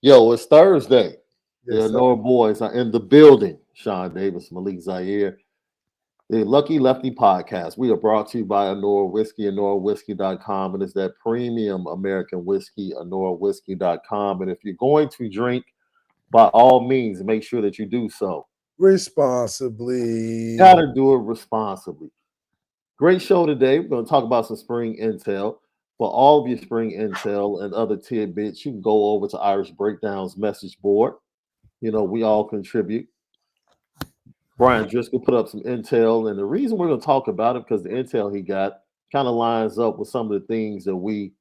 Yo, it's Thursday. The Yes, sir. Onora boys are in the building. Shaun Davis, Malik, Zaire. The Lucky Lefty podcast. We are brought to you by Onora Whiskey, OnoraWhiskey.com. And it's that premium American whiskey, OnoraWhiskey.com. And if you're going to drink, by all means, make sure that you do so. Responsibly. Gotta do it responsibly. Great show today. We're going to talk about some spring intel. For all of your spring intel and other tidbits, you can go over to Irish Breakdown's message board. You know, we all contribute. Brian Driscoll put up some intel, and the reason we're going to talk about it because the intel he got kind of lines up with some of the things that we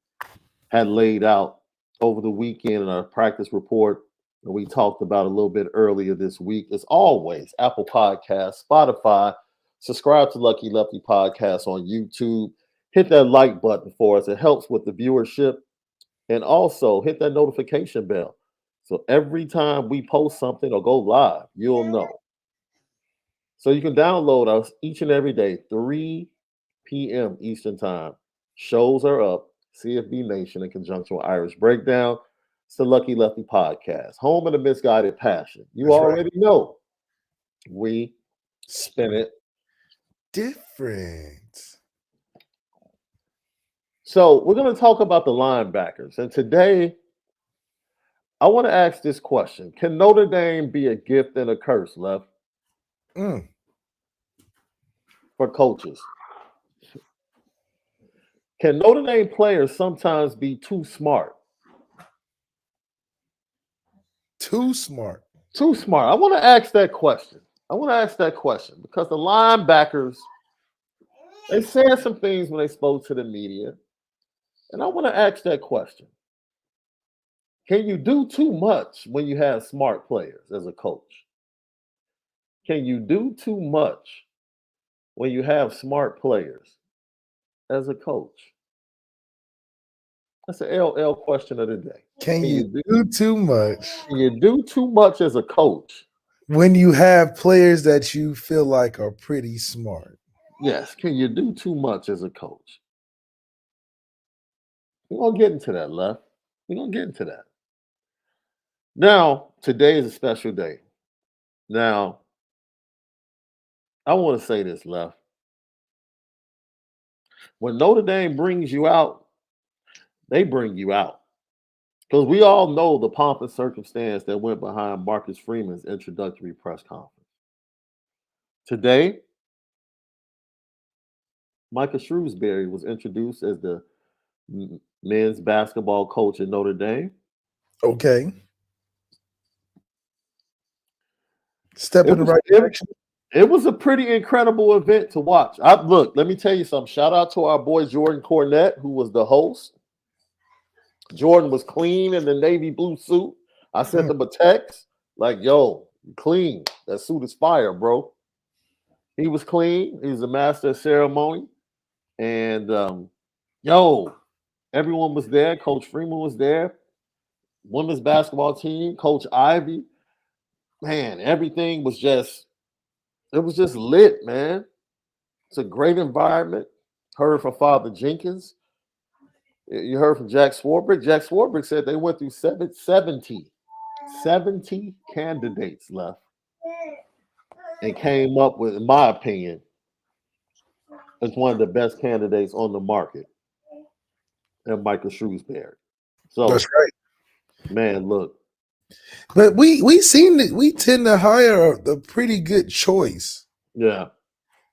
had laid out over the weekend in our practice report that we talked about a little bit earlier this week. As always, Apple Podcasts, Spotify, subscribe to Lucky Lefty Podcast on YouTube. Hit that like button for us. It helps with the viewership. And also hit that notification bell. So every time we post something or go live, you'll know. So you can download us each and every day, 3 p.m. Eastern Time. Shows are up. CFB Nation in conjunction with Irish Breakdown. It's the Lucky Lefty Podcast, home of the misguided passion. You That's right. already know we spin it. Different. So we're going to talk about the linebackers. And today, I want to ask this question. Can Notre Dame be a gift and a curse, Left, Mm. for coaches? Can Notre Dame players sometimes be too smart? Too smart. Too smart. I want to ask that question. Because the linebackers, they said some things when they spoke to the media. And I want to ask that question. Can you do too much when you have smart players as a coach? Can you do too much when you have smart players as a coach? That's an LL question of the day. Can you do too much Can you do too much as a coach? when you have players that you feel like are pretty smart? Yes. Can you do too much as a coach? We're going to get into that, Left. We're going to get into that. Now, today is a special day. Now, I want to say this, Left. When Notre Dame brings you out, they bring you out. Because we all know the pomp and circumstance that went behind Marcus Freeman's introductory press conference. Today, Micah Shrewsbury was introduced as the men's basketball coach at Notre Dame. Okay. Step in the right direction. It was a pretty incredible event to watch. Look, let me tell you something. Shout out to our boy Jordan Cornette, who was the host. Jordan was clean in the navy blue suit. I sent him a text like, yo, you clean. That suit is fire, bro. He was clean. He was the master of ceremony. And, everyone was there. Coach Freeman was there. Women's basketball team, Coach Ivy. Man, everything was just lit, man. It's a great environment. Heard from Father Jenkins. You heard from Jack Swarbrick. Jack Swarbrick said they went through 70 candidates left and came up with, in my opinion, as one of the best candidates on the market, and Michael Shrewsbury. So That's right. Man, look. But we tend to hire a pretty good choice. Yeah.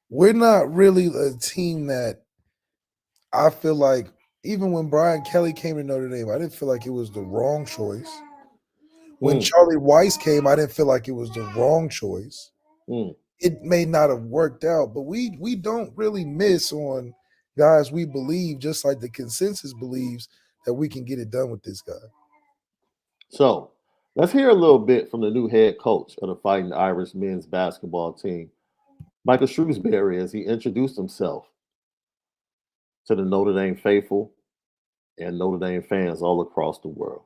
We're not really a team that I feel like, even when Brian Kelly came to Notre Dame, I didn't feel like it was the wrong choice. When Charlie Weiss came, I didn't feel like it was the wrong choice. It may not have worked out, but we don't really miss on guys we believe, just like the consensus believes, that we can get it done with this guy. So let's hear a little bit from the new head coach of the Fighting Irish men's basketball team, Michael Shrewsbury, as he introduced himself to the Notre Dame faithful and Notre Dame fans all across the world.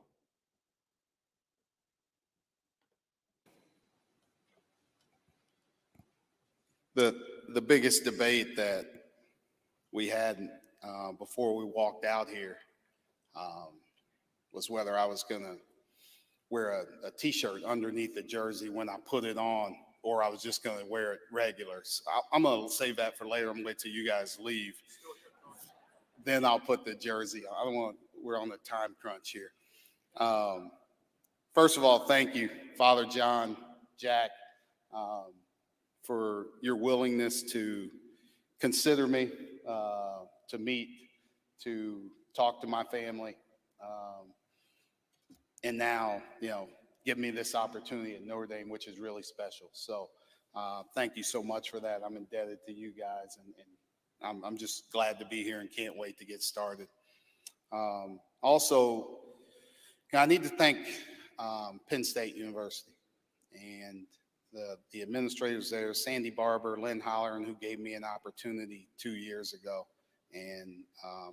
The biggest debate that we had before we walked out here was whether I was going to wear a T-shirt underneath the jersey when I put it on, or I was just going to wear it regular. So I'm going to save that for later. I'm going to wait till you guys leave. Then I'll put the jersey on. I don't want. We're on a time crunch here. First of all, thank you, Father John, Jack, for your willingness to consider me, to meet, to talk to my family, and now, give me this opportunity at Notre Dame, which is really special. So thank you so much for that. I'm indebted to you guys, and I'm just glad to be here and can't wait to get started. Also, I need to thank Penn State University and the administrators there, Sandy Barber, Lynn Holleran, who gave me an opportunity 2 years ago. And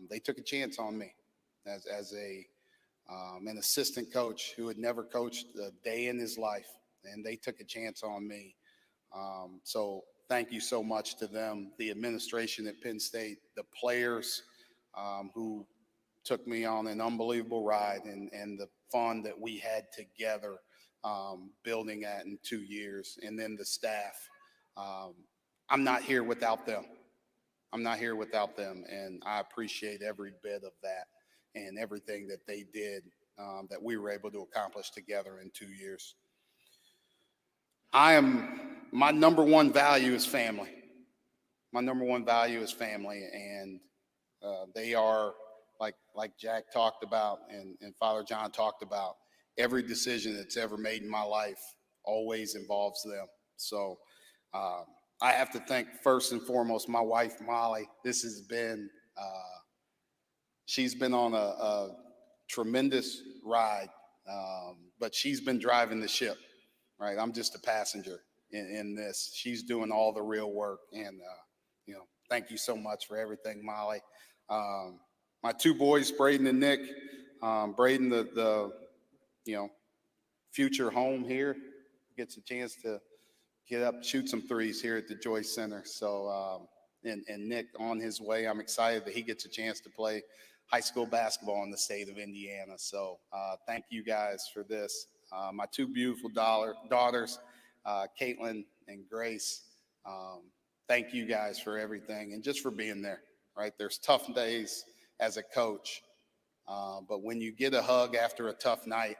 they took a chance on me as an assistant coach who had never coached a day in his life. And they took a chance on me. So thank you so much to them, the administration at Penn State, the players who took me on an unbelievable ride, and the fun that we had together building that in 2 years, and then the staff. I'm not here without them. I'm not here without them, and I appreciate every bit of that and everything that they did that we were able to accomplish together in 2 years. My number one value is family. My number one value is family, and they are, like Jack talked about and Father John talked about, every decision that's ever made in my life always involves them. So I have to thank first and foremost my wife, Molly. This has been, she's been on a tremendous ride, but she's been driving the ship, right? I'm just a passenger in this. She's doing all the real work, and thank you so much for everything, Molly. My two boys, Braden and Nick. Braden, the future home here, gets a chance to get up, shoot some threes here at the Joyce Center. So, and Nick on his way. I'm excited that he gets a chance to play high school basketball in the state of Indiana. So thank you guys for this. My two beautiful daughters, Caitlin and Grace. Thank you guys for everything and just for being there, right? There's tough days as a coach, but when you get a hug after a tough night,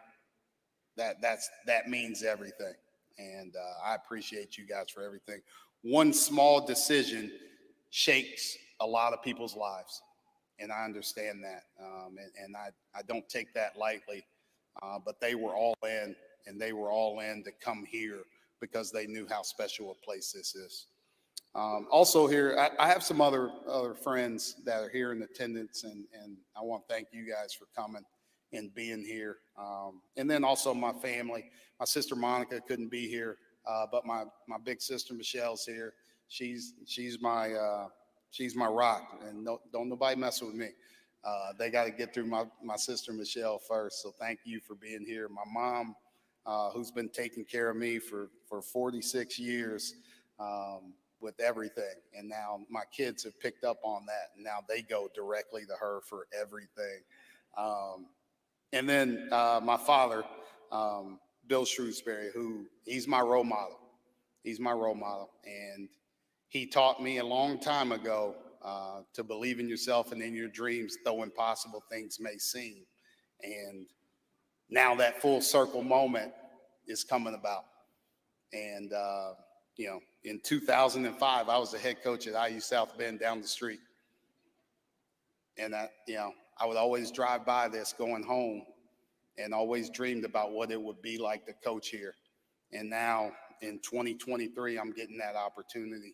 that means everything. And I appreciate you guys for everything. One small decision shakes a lot of people's lives, and I understand that, and I don't take that lightly, but they were all in, and they were all in to come here because they knew how special a place this is. Also here, I have some other friends that are here in attendance, and I want to thank you guys for coming and being here. And then also my family. My sister Monica couldn't be here, but my big sister Michelle's here. She's my rock, and don't nobody mess with me. They got to get through my sister Michelle first. So thank you for being here. My mom, who's been taking care of me for 46 years. With everything, and now my kids have picked up on that, and now they go directly to her for everything. And then my father, Bill Shrewsbury, he's my role model. He's my role model, and he taught me a long time ago to believe in yourself and in your dreams, though impossible things may seem. And now that full circle moment is coming about, and in 2005, I was the head coach at IU South Bend down the street. And I would always drive by this going home and always dreamed about what it would be like to coach here. And now in 2023, I'm getting that opportunity.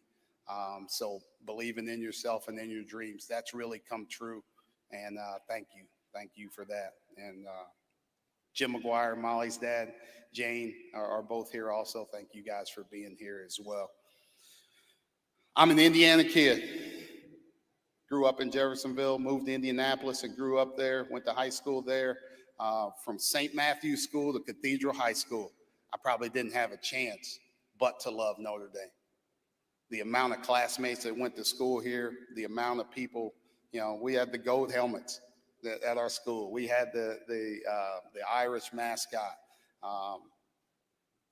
So believing in yourself and in your dreams, that's really come true. And thank you. Thank you for that. And Jim McGuire, Molly's dad, Jane are both here also. Thank you guys for being here as well. I'm an Indiana kid. Grew up in Jeffersonville, moved to Indianapolis and grew up there, went to high school there. From St. Matthew's School to Cathedral High School, I probably didn't have a chance but to love Notre Dame. The amount of classmates that went to school here, the amount of people, we had the gold helmets at our school. We had the Irish mascot.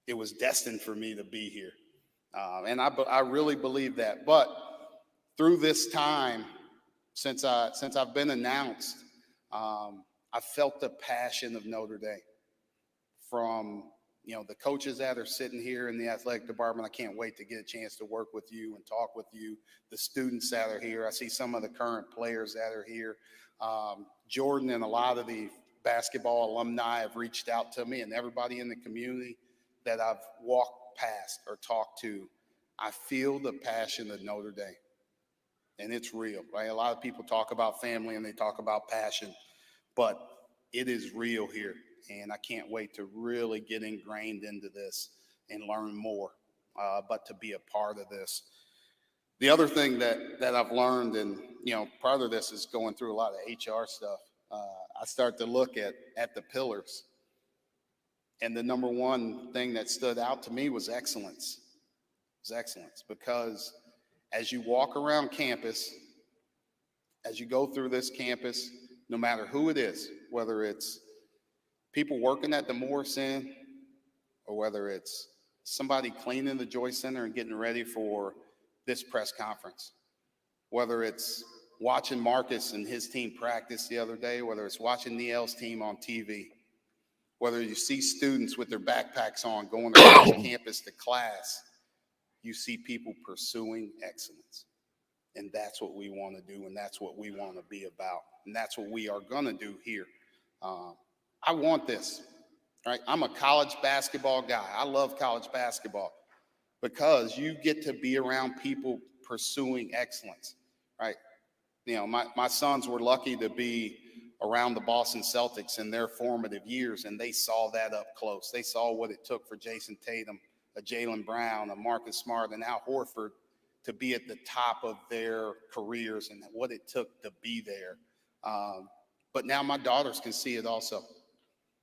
It was destined for me to be here. And I really believe that. But through this time, since I've been announced, I felt the passion of Notre Dame from the coaches that are sitting here in the athletic department. I can't wait to get a chance to work with you and talk with you. The students that are here, I see some of the current players that are here. Jordan and a lot of the basketball alumni have reached out to me, and everybody in the community that I've walked past or talked to. I feel the passion of Notre Dame, and it's real, right? A lot of people talk about family and they talk about passion, but it is real here, and I can't wait to really get ingrained into this and learn more, but to be a part of this. The other thing that I've learned, and part of this is going through a lot of HR stuff. I start to look at the pillars, and the number one thing that stood out to me was excellence. It was excellence, because as you walk around campus, as you go through this campus, no matter who it is, whether it's people working at the Morris Inn, or whether it's somebody cleaning the Joy Center and getting ready for this press conference, whether it's watching Marcus and his team practice the other day, whether it's watching Neil's team on TV, whether you see students with their backpacks on going across campus to class, you see people pursuing excellence. And that's what we want to do, and that's what we want to be about, and that's what we are going to do here. I want this, right? I'm a college basketball guy. I love college basketball because you get to be around people pursuing excellence, right? My sons were lucky to be around the Boston Celtics in their formative years, and they saw that up close. They saw what it took for Jason Tatum, a Jaylen Brown, a Marcus Smart, and Al Horford to be at the top of their careers and what it took to be there. But now my daughters can see it also,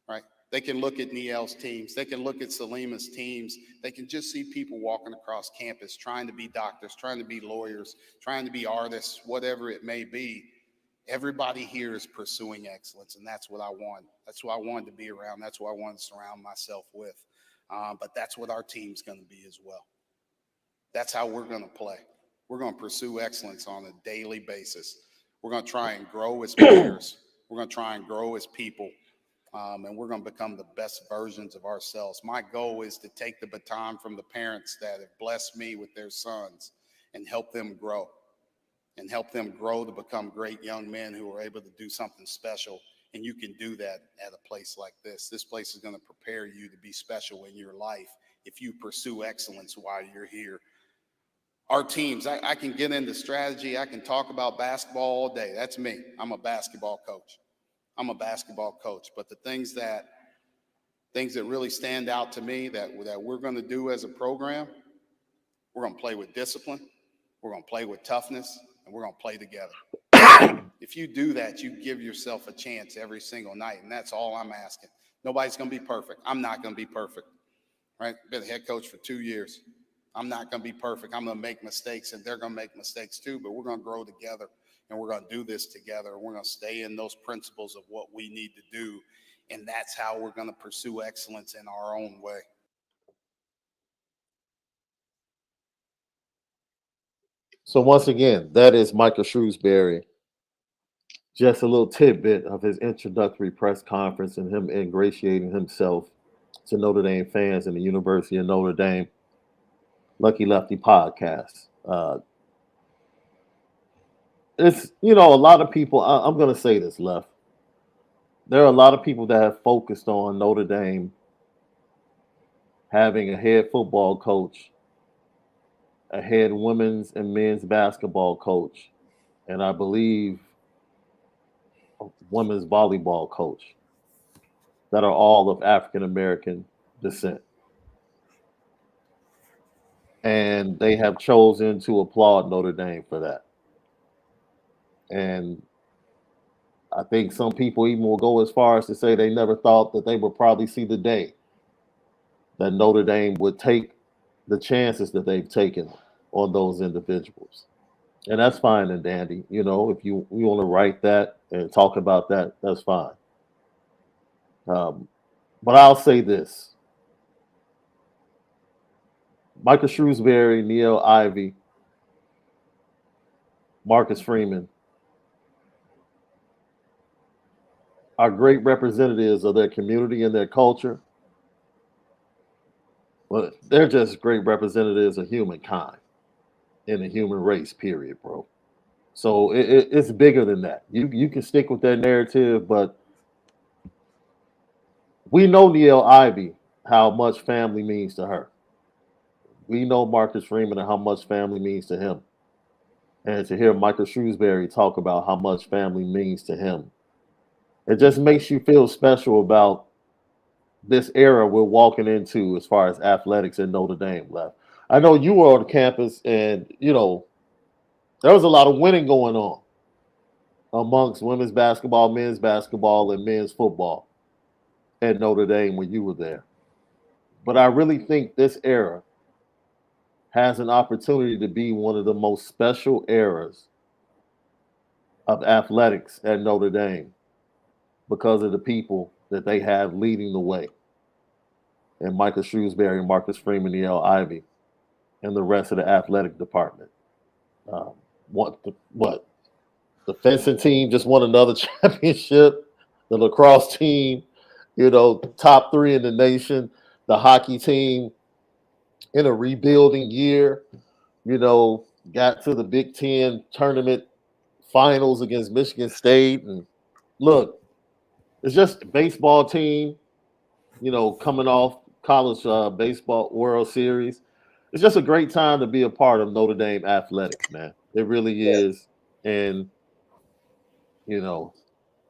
right? They can look at Neil's teams. They can look at Salima's teams. They can just see people walking across campus trying to be doctors, trying to be lawyers, trying to be artists, whatever it may be. Everybody here is pursuing excellence, and that's what I want. That's what I wanted to be around. That's what I wanted to surround myself with. But that's what our team's going to be as well. That's how we're going to play. We're going to pursue excellence on a daily basis. We're going to try and grow as players. We're going to try and grow as people. And we're going to become the best versions of ourselves. My goal is to take the baton from the parents that have blessed me with their sons and help them grow to become great young men who are able to do something special. And you can do that at a place like this. This place is going to prepare you to be special in your life if you pursue excellence while you're here. Our teams, I can get into strategy. I can talk about basketball all day. That's me. I'm a basketball coach. But the things that really stand out to me that we're going to do as a program, we're going to play with discipline, we're going to play with toughness, and we're going to play together. If you do that, you give yourself a chance every single night, and that's all I'm asking. Nobody's going to be perfect. I'm not going to be perfect, right? Been a head coach for 2 years. I'm not going to be perfect. I'm going to make mistakes, and they're going to make mistakes too, but we're going to grow together, and we're going to do this together. We're going to stay in those principles of what we need to do, and that's how we're going to pursue excellence in our own way. So once again, that is Michael Shrewsbury. Just a little tidbit of his introductory press conference and him ingratiating himself to Notre Dame fans and the University of Notre Dame Lucky Lefty podcast. It's, a lot of people, I'm going to say this, Left. There are a lot of people that have focused on Notre Dame having a head football coach, a head women's and men's basketball coach, and I believe a women's volleyball coach that are all of African American descent. And they have chosen to applaud Notre Dame for that. And I think some people even will go as far as to say they never thought that they would probably see the day that Notre Dame would take the chances that they've taken on those individuals. And that's fine and dandy. If you want to write that and talk about that, that's fine. But I'll say this: Michael Shrewsbury, Neil Ivy, Marcus Freeman are great representatives of their community and their culture. But they're just great representatives of humankind in the human race, period, bro. So it's bigger than that. You can stick with that narrative, but we know Neil Ivy how much family means to her. We know Marcus Freeman and how much family means to him. And to hear Michael Shrewsbury talk about how much family means to him, it just makes you feel special about this era we're walking into as far as athletics in Notre Dame left. I know you were on campus and, there was a lot of winning going on amongst women's basketball, men's basketball, and men's football at Notre Dame when you were there. But I really think this era has an opportunity to be one of the most special eras of athletics at Notre Dame because of the people that they have leading the way. And Michael Shrewsbury, Marcus Freeman, Neil Ivy, and the rest of the athletic department. Um, what the fencing team just won another championship. The lacrosse team, top three in the nation. The hockey team in a rebuilding year, got to the Big Ten tournament finals against Michigan State. And look, it's just a baseball team, coming off college baseball World Series. It's just a great time to be a part of Notre Dame athletics, man. It really is. And,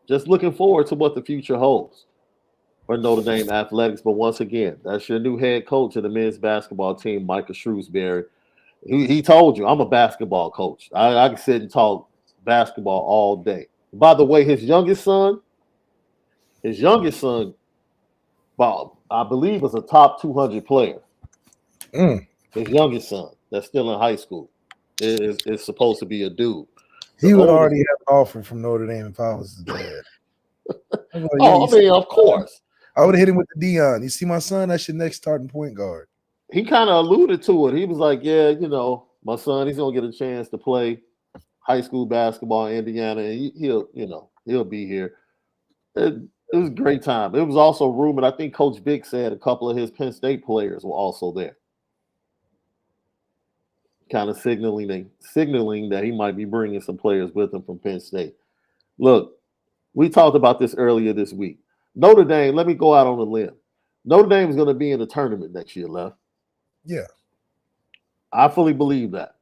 just looking forward to what the future holds for Notre Dame athletics. But once again, that's your new head coach of the men's basketball team, Michael Shrewsbury. He told you, I'm a basketball coach. I can sit and talk basketball all day. By the way, his youngest son, Bob, I believe, was a top 200 player. Mm. His youngest son, that's still in high school, is supposed to be a dude. He would already have an offer from Notre Dame if I was his dad. Of course. I would have hit him with the Dion. You see my son? That's your next starting point guard. He kind of alluded to it. He was like, yeah, my son, he's going to get a chance to play high school basketball in Indiana, and he'll be here. It was a great time. It was also rumored, I think Coach Vic said a couple of his Penn State players were also there, kind of signaling that he might be bringing some players with him from Penn State. Look, we talked about this earlier this week. Notre Dame, let me go out on a limb. Notre Dame is going to be in the tournament next year, Left. Yeah. I fully believe that.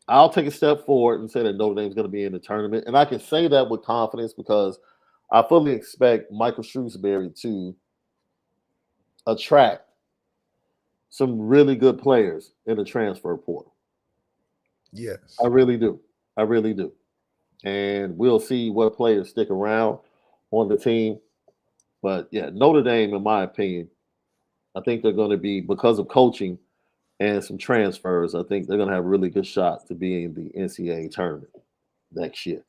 I'll take a step forward and say that Notre Dame is going to be in the tournament. And I can say that with confidence because I fully expect Michael Shrewsbury to attract some really good players in the transfer portal. Yes. I really do. And we'll see what players stick around on the team. But yeah, Notre Dame, in my opinion, I think they're going to be, because of coaching and some transfers, I think they're going to have a really good shot to be in the NCAA tournament next year.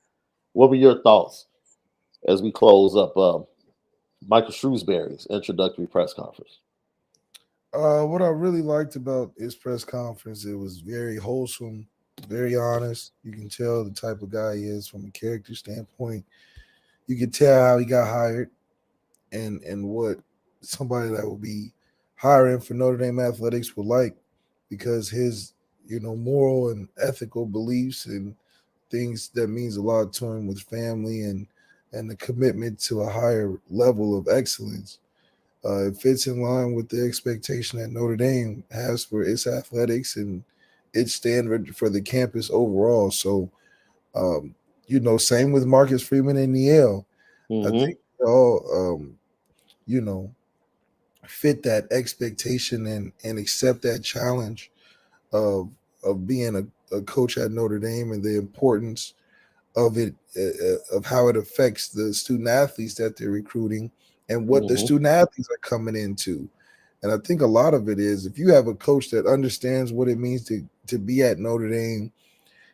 What were your thoughts as we close up Michael Shrewsbury's introductory press conference? What I really liked about his press conference, it was very wholesome, very honest. You can tell the type of guy he is from a character standpoint. You can tell how he got hired and what somebody that will be hiring for Notre Dame athletics would like, because his, moral and ethical beliefs and things that means a lot to him with family and the commitment to a higher level of excellence. It fits in line with the expectation that Notre Dame has for its athletics and its standard for the campus overall. So, same with Marcus Freeman and Neil. Mm-hmm. I think they all, fit that expectation and accept that challenge of being a coach at Notre Dame and the importance of it, of how it affects the student athletes that they're recruiting and what the student athletes are coming into. And I think a lot of it is, if you have a coach that understands what it means to be at Notre Dame,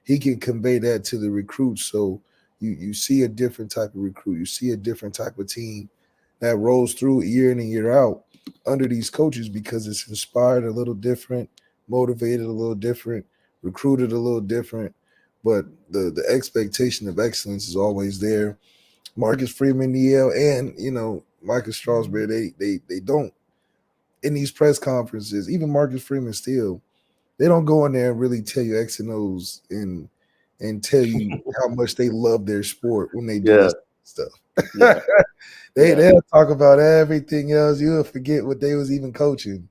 he can convey that to the recruits. So you see a different type of recruit, you see a different type of team that rolls through year in and year out under these coaches because it's inspired a little different, motivated a little different, recruited a little different. But the expectation of excellence is always there. Marcus Freeman, Niel, and Marcus Strasberry, they don't in these press conferences. Even Marcus Freeman still, they don't go in there and really tell you X and O's and tell you how much they love their sport when they do Yeah, this stuff. yeah, yeah, They'll talk about everything else. You'll forget what they was even coaching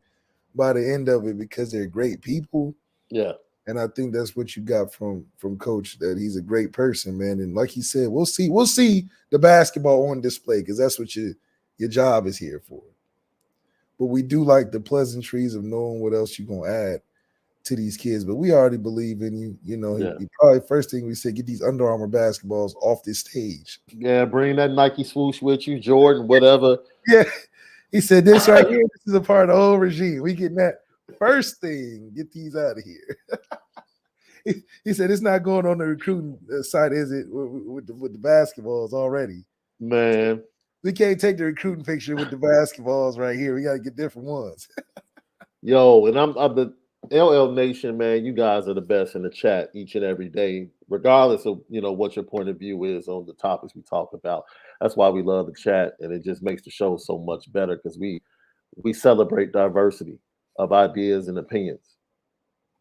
by the end of it because they're great people. yeah, And I think that's what you got from Coach, that he's a great person, man. And like he said, we'll see the basketball on display because that's what your job is here for. But we do like the pleasantries of knowing what else you're gonna add to these kids. But we already believe in you. yeah. He probably first thing we said, get these Under Armour basketballs off this stage. Yeah, bring that Nike swoosh with you, Jordan, whatever. Yeah. He said, this right here, this is a part of the whole regime. We getting that first thing. Get these out of here. He said, it's not going on the recruiting site, is it, with the basketballs already? Man, We can't take the recruiting picture with the basketballs right here. We got to get different ones. yo, and I'm the LL Nation, man. You guys are the best in the chat each and every day, regardless of what your point of view is on the topics we talk about. That's why we love the chat, and it just makes the show so much better because we celebrate diversity of ideas and opinions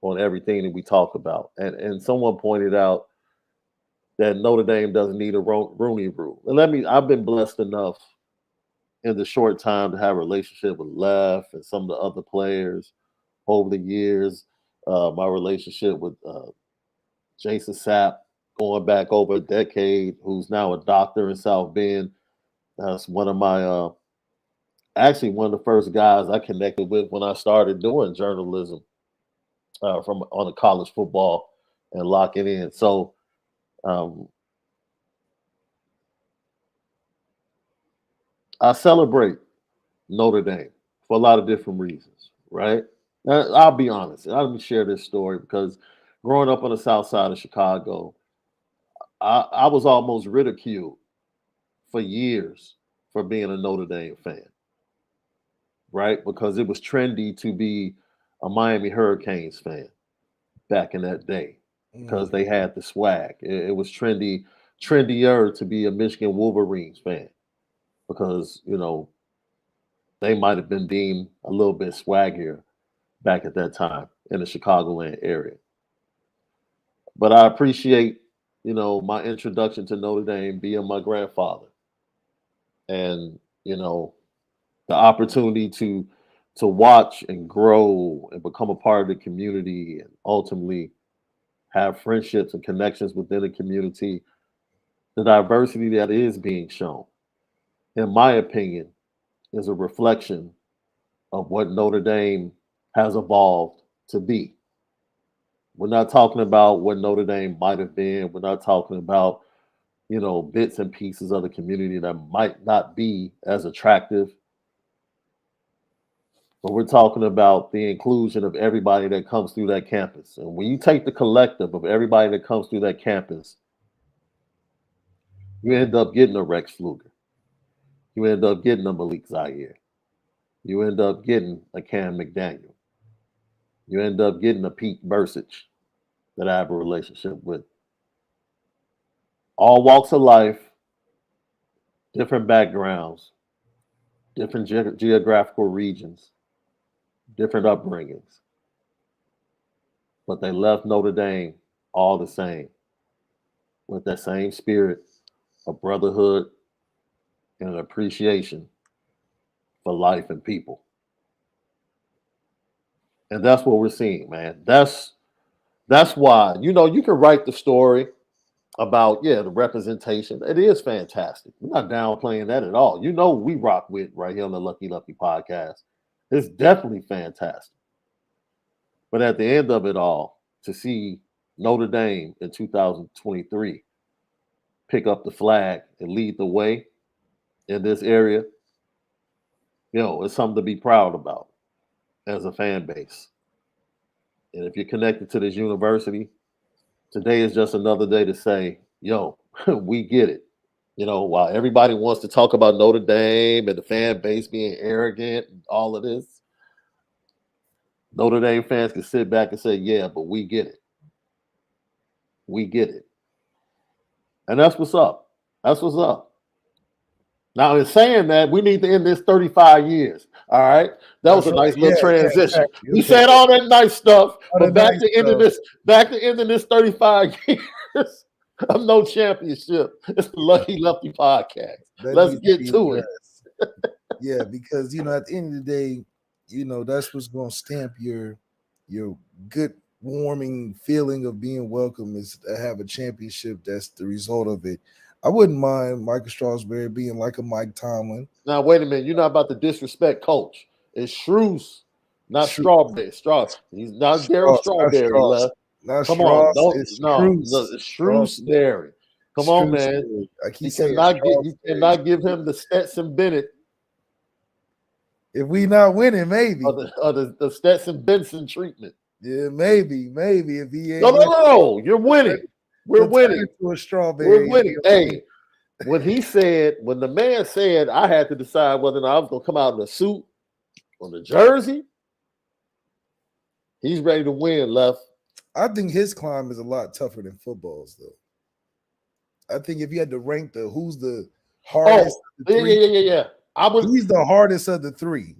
on everything that we talk about. And someone pointed out that Notre Dame doesn't need a Rooney Rule. And I've been blessed enough in the short time to have a relationship with Left and some of the other players over the years. My relationship with Jason Sapp going back over a decade, who's now a doctor in South Bend. That's one of my actually one of the first guys I connected with when I started doing journalism from on a college football and locking in. So um, I celebrate Notre Dame for a lot of different reasons, right? I'll be honest. Let me share this story because growing up on the south side of Chicago, I was almost ridiculed for years for being a Notre Dame fan, right? Because it was trendy to be a Miami Hurricanes fan back in that day because they had the swag. It was trendier to be a Michigan Wolverines fan because, they might have been deemed a little bit swaggier back at that time in the Chicagoland area. But I appreciate, my introduction to Notre Dame being my grandfather and, the opportunity to watch and grow and become a part of the community and ultimately have friendships and connections within the community, the diversity that is being shown, in my opinion, is a reflection of what Notre Dame has evolved to be. We're not talking about what Notre Dame might have been. We're not talking about, bits and pieces of the community that might not be as attractive. But we're talking about the inclusion of everybody that comes through that campus. And when you take the collective of everybody that comes through that campus, you end up getting a Rex Fluger. You end up getting a Malik Zaire. You end up getting a Cam McDaniel. You end up getting a Pete Bursich that I have a relationship with. All walks of life, different backgrounds, different geographical regions, different upbringings. But they left Notre Dame all the same, with that same spirit of brotherhood and an appreciation for life and people. And that's what we're seeing, man. That's why, you can write the story about, the representation. It is fantastic. We're not downplaying that at all. We rock with right here on the Lucky Lucky podcast. It's definitely fantastic. But at the end of it all, to see Notre Dame in 2023 pick up the flag and lead the way in this area, it's something to be proud about as a fan base. And if you're connected to this university, today is just another day to say, we get it. You know, while everybody wants to talk about Notre Dame and the fan base being arrogant and all of this, Notre Dame fans can sit back and say, yeah, but we get it. We get it. And that's what's up. That's what's up. Now, in saying that, we need to end this 35 years. All right. That was a nice little transition. Exactly. We said all that nice stuff, but back nice to ending this 35 years of no championship. It's the Lucky Lefty podcast. Let's get to it. Yeah, because at the end of the day, that's what's gonna stamp your good warming feeling of being welcome is to have a championship. That's the result of it. I wouldn't mind Michael Strasbury being like a Mike Tomlin. Now, wait a minute. You're not about to disrespect Coach. It's Shrews, not Strawberry. He's not Daryl Strawberry left. Come on. It's Shrewsbury. Come on, man. You cannot give him the Stetson Bennett. If we not winning, maybe. Or the Stetson Benson treatment. Yeah, maybe. If he ain't No. You're winning. We're winning. We're winning. Hey, when the man said I had to decide whether or not I was going to come out in a suit or the jersey, he's ready to win, Left. I think his climb is a lot tougher than football's, though. I think if you had to rank who's the hardest. Yeah. He's the hardest of the three.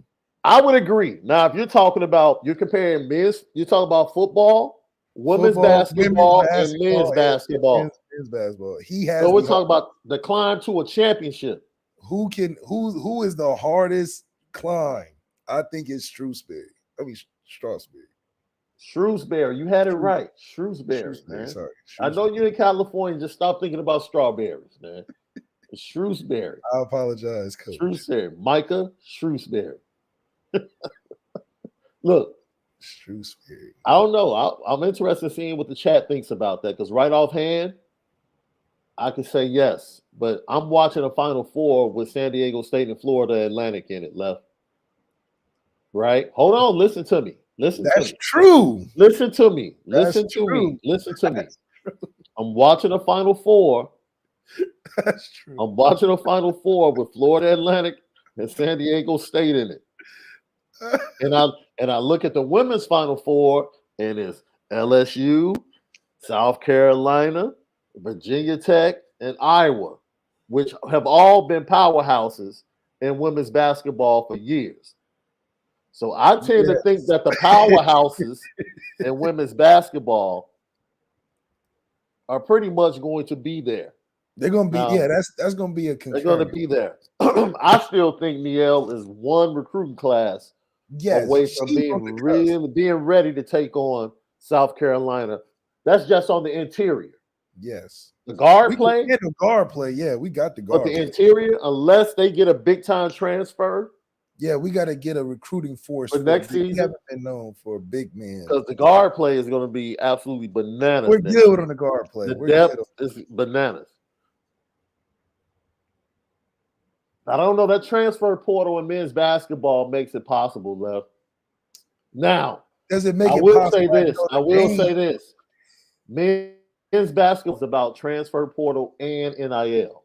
I would agree. Now, if you're talking about, you're comparing you're talking about football, women's basketball, and men's basketball. Men's basketball. He has. So we're talking about the climb to a championship. Who is the hardest climb? I think it's Strasbury. Shrewsbury. You had it right. Shrewsbury, man. Sorry. I know you're in California. Just stop thinking about strawberries, man. It's Shrewsbury. I apologize, Coach. Shrewsbury. Micah Shrewsbury. Look. Shrewsbury. I don't know. I'm interested in seeing what the chat thinks about that because right offhand, I could say yes. But I'm watching a Final Four with San Diego State and Florida Atlantic in it, Left. Right? Hold on. Listen to me. That's true. Listen to me. Listen to me. I'm watching a Final Four. That's true. I'm watching a Final Four with Florida Atlantic and San Diego State in it. And I look at the women's Final Four, and it's LSU, South Carolina, Virginia Tech, and Iowa, which have all been powerhouses in women's basketball for years. So I tend to think that the powerhouses in women's basketball are pretty much going to be there. They're going to be, that's going to be a concern. They're going to be there. I still think Niele is one recruiting class away from being ready to take on South Carolina. That's just on the interior. Yes. The guard play? We got the guard. But the interior, unless they get a big-time transfer. Yeah, we got to get a recruiting force for next season. We haven't been known for a big man. Because the guard play is going to be absolutely bananas. We're good on the guard play. The depth is bananas. I don't know. That transfer portal in men's basketball makes it possible, Left. Now, does it make I it will possible? say this. Men's basketball is about transfer portal and NIL.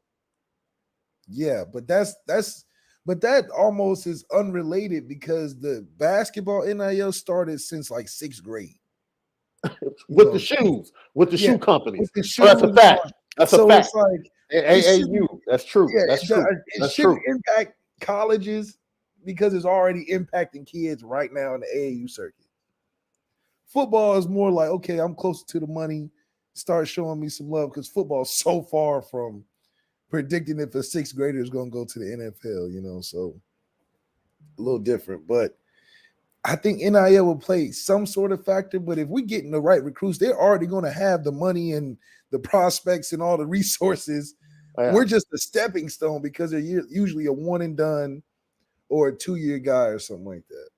Yeah, but that almost is unrelated because the basketball NIL started since like 6th grade. with the shoe companies. The shoes, that's a fact. That's a fact. It's like AAU. That's true. Yeah, that's true. It shouldn't impact colleges because it's already impacting kids right now in the AAU circuit. Football is more like, okay, I'm closer to the money. Start showing me some love because football is so far from predicting if a 6th grader is going to go to the NFL, so a little different. But I think NIL will play some sort of factor. But if we get in the right recruits, they're already going to have the money and the prospects and all the resources. Yeah. We're just a stepping stone because they're usually a one and done or a 2-year guy or something like that.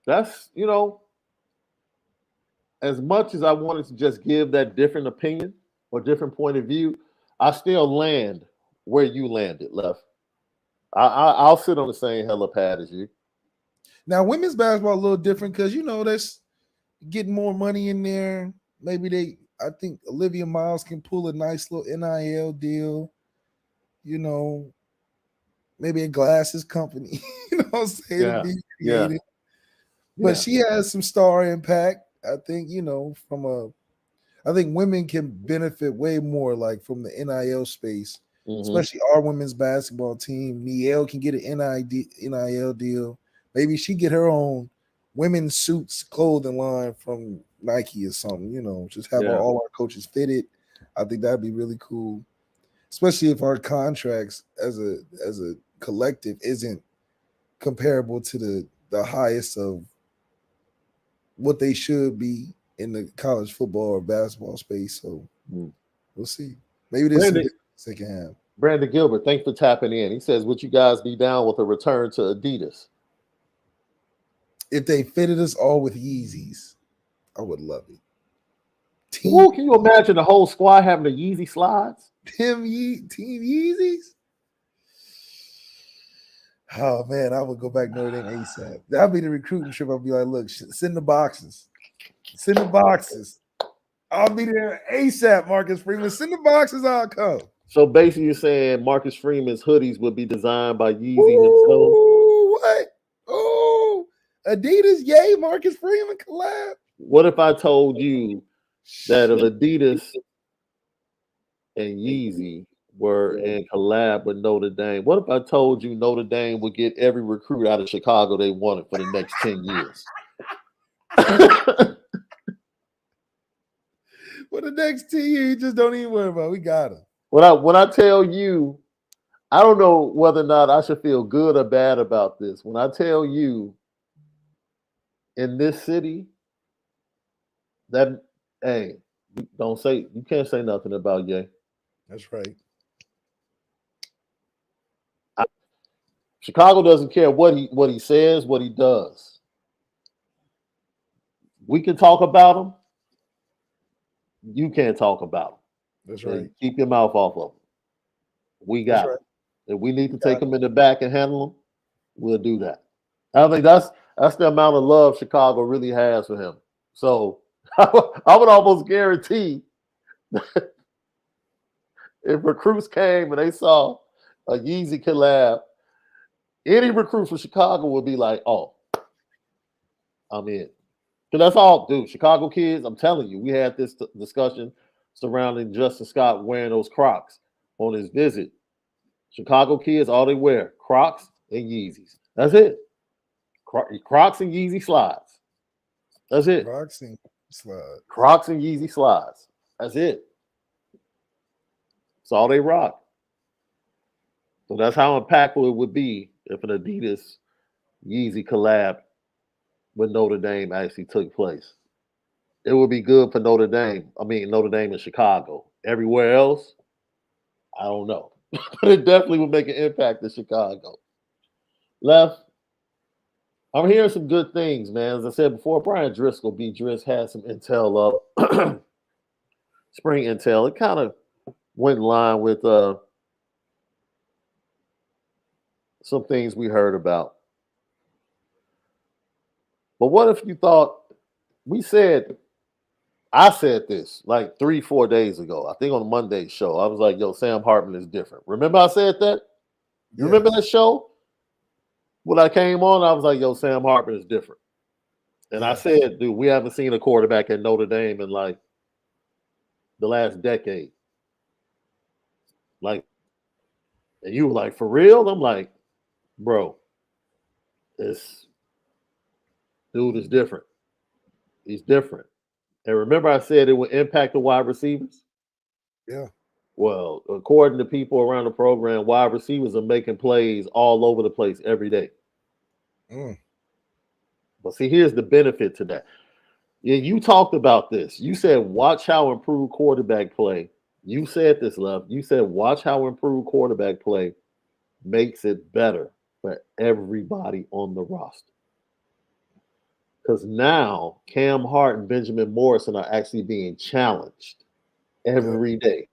That's, as much as I wanted to just give that different opinion or different point of view, I still land where you landed, Left. I'll sit on the same helipad as you. Now, women's basketball a little different because, that's getting more money in there. Maybe I think Olivia Miles can pull a nice little NIL deal. you know, maybe a glasses company, you know what I'm saying, to be creative. But she has some star impact. I think, you know, I think women can benefit way more like from the NIL space, especially our women's basketball team. Niele can get an NIL deal. Maybe she get her own women's suits clothing line from Nike or something, you know, just have all our coaches fitted. I think that'd be really cool. Especially if our contracts as a collective isn't comparable to the highest of what they should be in the college football or basketball space. So we'll see. Maybe there's some second half. Brandon Gilbert, thanks for tapping in. He says, would you guys be down with a return to Adidas? If they fitted us all with Yeezys, I would love it. Ooh, can you imagine the whole squad having the Yeezy slides? Team Yeezys? Oh man, I would go back Notre Dame ASAP. That'd be the recruiting trip. I'd be like, look, send the boxes. Send the boxes. I'll be there ASAP, Marcus Freeman. Send the boxes, I'll come. So basically you're saying Marcus Freeman's hoodies would be designed by Yeezy himself? What? Oh, Adidas, yay, Marcus Freeman collab. What if I told you that if Adidas and Yeezy were in collab with Notre Dame? What if I told you Notre Dame would get every recruit out of Chicago they wanted for the next 10 years? For the next 10 years, you just don't even worry about it. We got him. When I tell you, I don't know whether or not I should feel good or bad about this. When I tell you in this city that, hey, you can't say nothing about Ye. That's right. Chicago doesn't care what he says, what he does. We can talk about him. You can't talk about him. That's right. And keep your mouth off of him. We got him. If we need to take him in the back and handle him, we'll do that. I think that's the amount of love Chicago really has for him. So I would almost guarantee that if recruits came and they saw a Yeezy collab, any recruit from Chicago would be like, oh, I'm in. Because that's all, dude. Chicago kids, I'm telling you, we had this discussion surrounding Justin Scott wearing those Crocs on his visit. Chicago kids, all they wear, Crocs and Yeezys. That's it. Crocs and Yeezy slides. That's it. Crocs and slides. Crocs and Yeezy slides. That's it. That's all they rock. So that's how impactful it would be if an Adidas Yeezy collab with Notre Dame actually took place. It would be good for Notre Dame. I mean, Notre Dame in Chicago. Everywhere else, I don't know. But it definitely would make an impact in Chicago. Left, I'm hearing some good things, man. As I said before, Brian Driscoll, B. Driss, had some intel up. Spring intel. It kind of went in line with some things we heard about. But what if you thought, I said this like 3-4 days ago, I think on the Monday show. I was like, yo, Sam Hartman is different. Remember I said that? You remember that show? When I came on, I was like, yo, Sam Hartman is different. And I said, dude, we haven't seen a quarterback at Notre Dame in like the last decade. Like, and you were like, for real? I'm like, bro, this dude is different. He's different. And remember I said it would impact the wide receivers? Yeah. Well, according to people around the program, wide receivers are making plays all over the place every day. But see, here's the benefit to that. Yeah, you talked about this. You said, watch how improved quarterback play. You said this, Love. You said, watch how improved quarterback play makes it better for everybody on the roster. Because now Cam Hart and Benjamin Morrison are actually being challenged every day.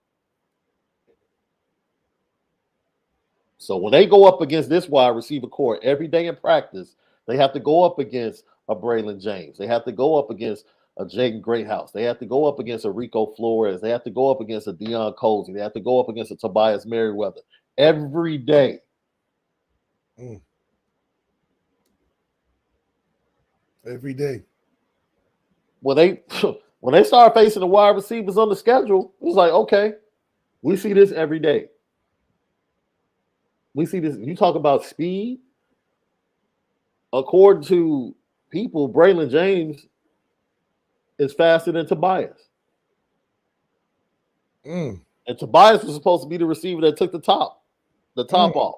So when they go up against this wide receiver core every day in practice, they have to go up against a Braylon James. They have to go up against a Jaden Greathouse. They have to go up against a Rico Flores. They have to go up against a Deion Colsey. They have to go up against a Tobias Merriweather every day. Every day. When they start facing the wide receivers on the schedule, it was like, okay, we see this every day. We see this. You talk about speed. According to people, Braylon James is faster than Tobias. Mm. And Tobias was supposed to be the receiver that took the top off.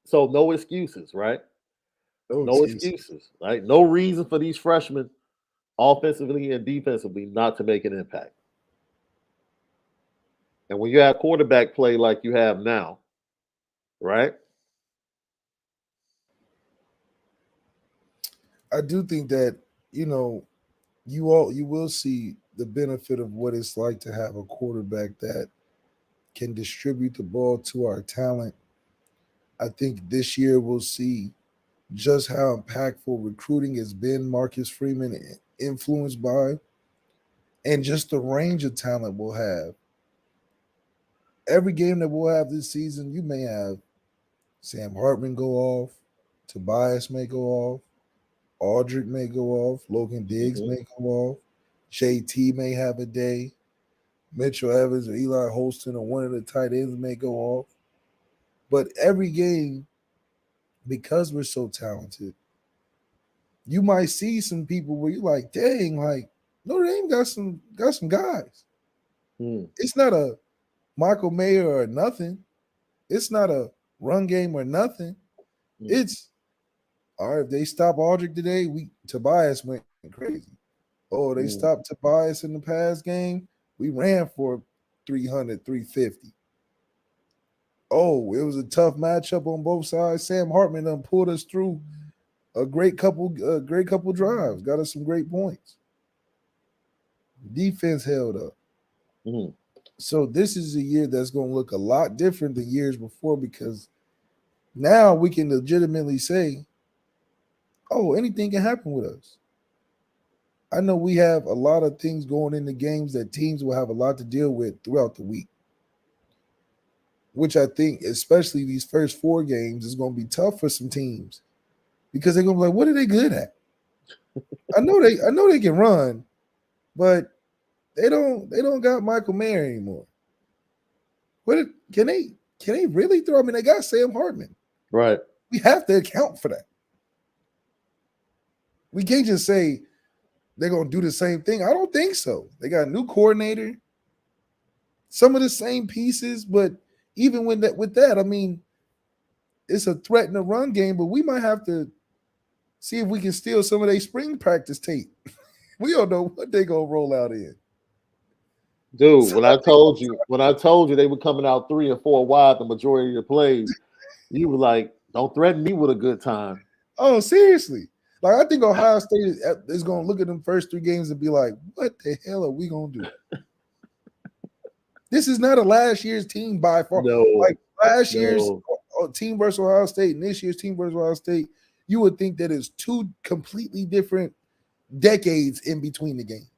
So no excuses, right? No excuses, right? No reason for these freshmen, offensively and defensively, not to make an impact. And when you have quarterback play like you have now, right? I do think that, you will see the benefit of what it's like to have a quarterback that can distribute the ball to our talent. I think this year we'll see just how impactful recruiting has been, Marcus Freeman influenced by, and just the range of talent we'll have. Every game that we'll have this season, you may have Sam Hartman go off, Tobias may go off, Aldrich may go off, Logan Diggs may go off, JT may have a day, Mitchell Evans or Eli Holston or one of the tight ends may go off. But every game, because we're so talented, you might see some people where you're like, dang, like Notre Dame got some guys. It's not a Michael Mayer or nothing. It's not a run game or nothing. It's all right. If they stop Aldrich today, Tobias went crazy. Oh, they stopped Tobias in the past game. We ran for 300, 350. Oh, it was a tough matchup on both sides. Sam Hartman done pulled us through a great couple drives, got us some great points. Defense held up. So this is a year that's going to look a lot different than years before, because now we can legitimately say, oh, anything can happen with us. I know we have a lot of things going into games that teams will have a lot to deal with throughout the week, which I think, especially these first 4 games, is going to be tough for some teams, because they're going to be like, what are they good at? I know they can run, but they don't got Michael Mayer anymore. What can they really throw? I mean, they got Sam Hartman. Right. We have to account for that. We can't just say they're going to do the same thing. I don't think so. They got a new coordinator, some of the same pieces, but even with that, I mean, it's a threat in the run game, but we might have to see if we can steal some of their spring practice tape. We don't know what they're going to roll out in. Dude, when I told you they were coming out 3 and 4 wide the majority of the plays, you were like, don't threaten me with a good time. Oh, seriously. Like, I think Ohio State is going to look at them first 3 games and be like, what the hell are we going to do? This is not a last year's team by far. No. Like last year's team versus Ohio State and this year's team versus Ohio State, you would think that it's 2 completely different decades in between the games.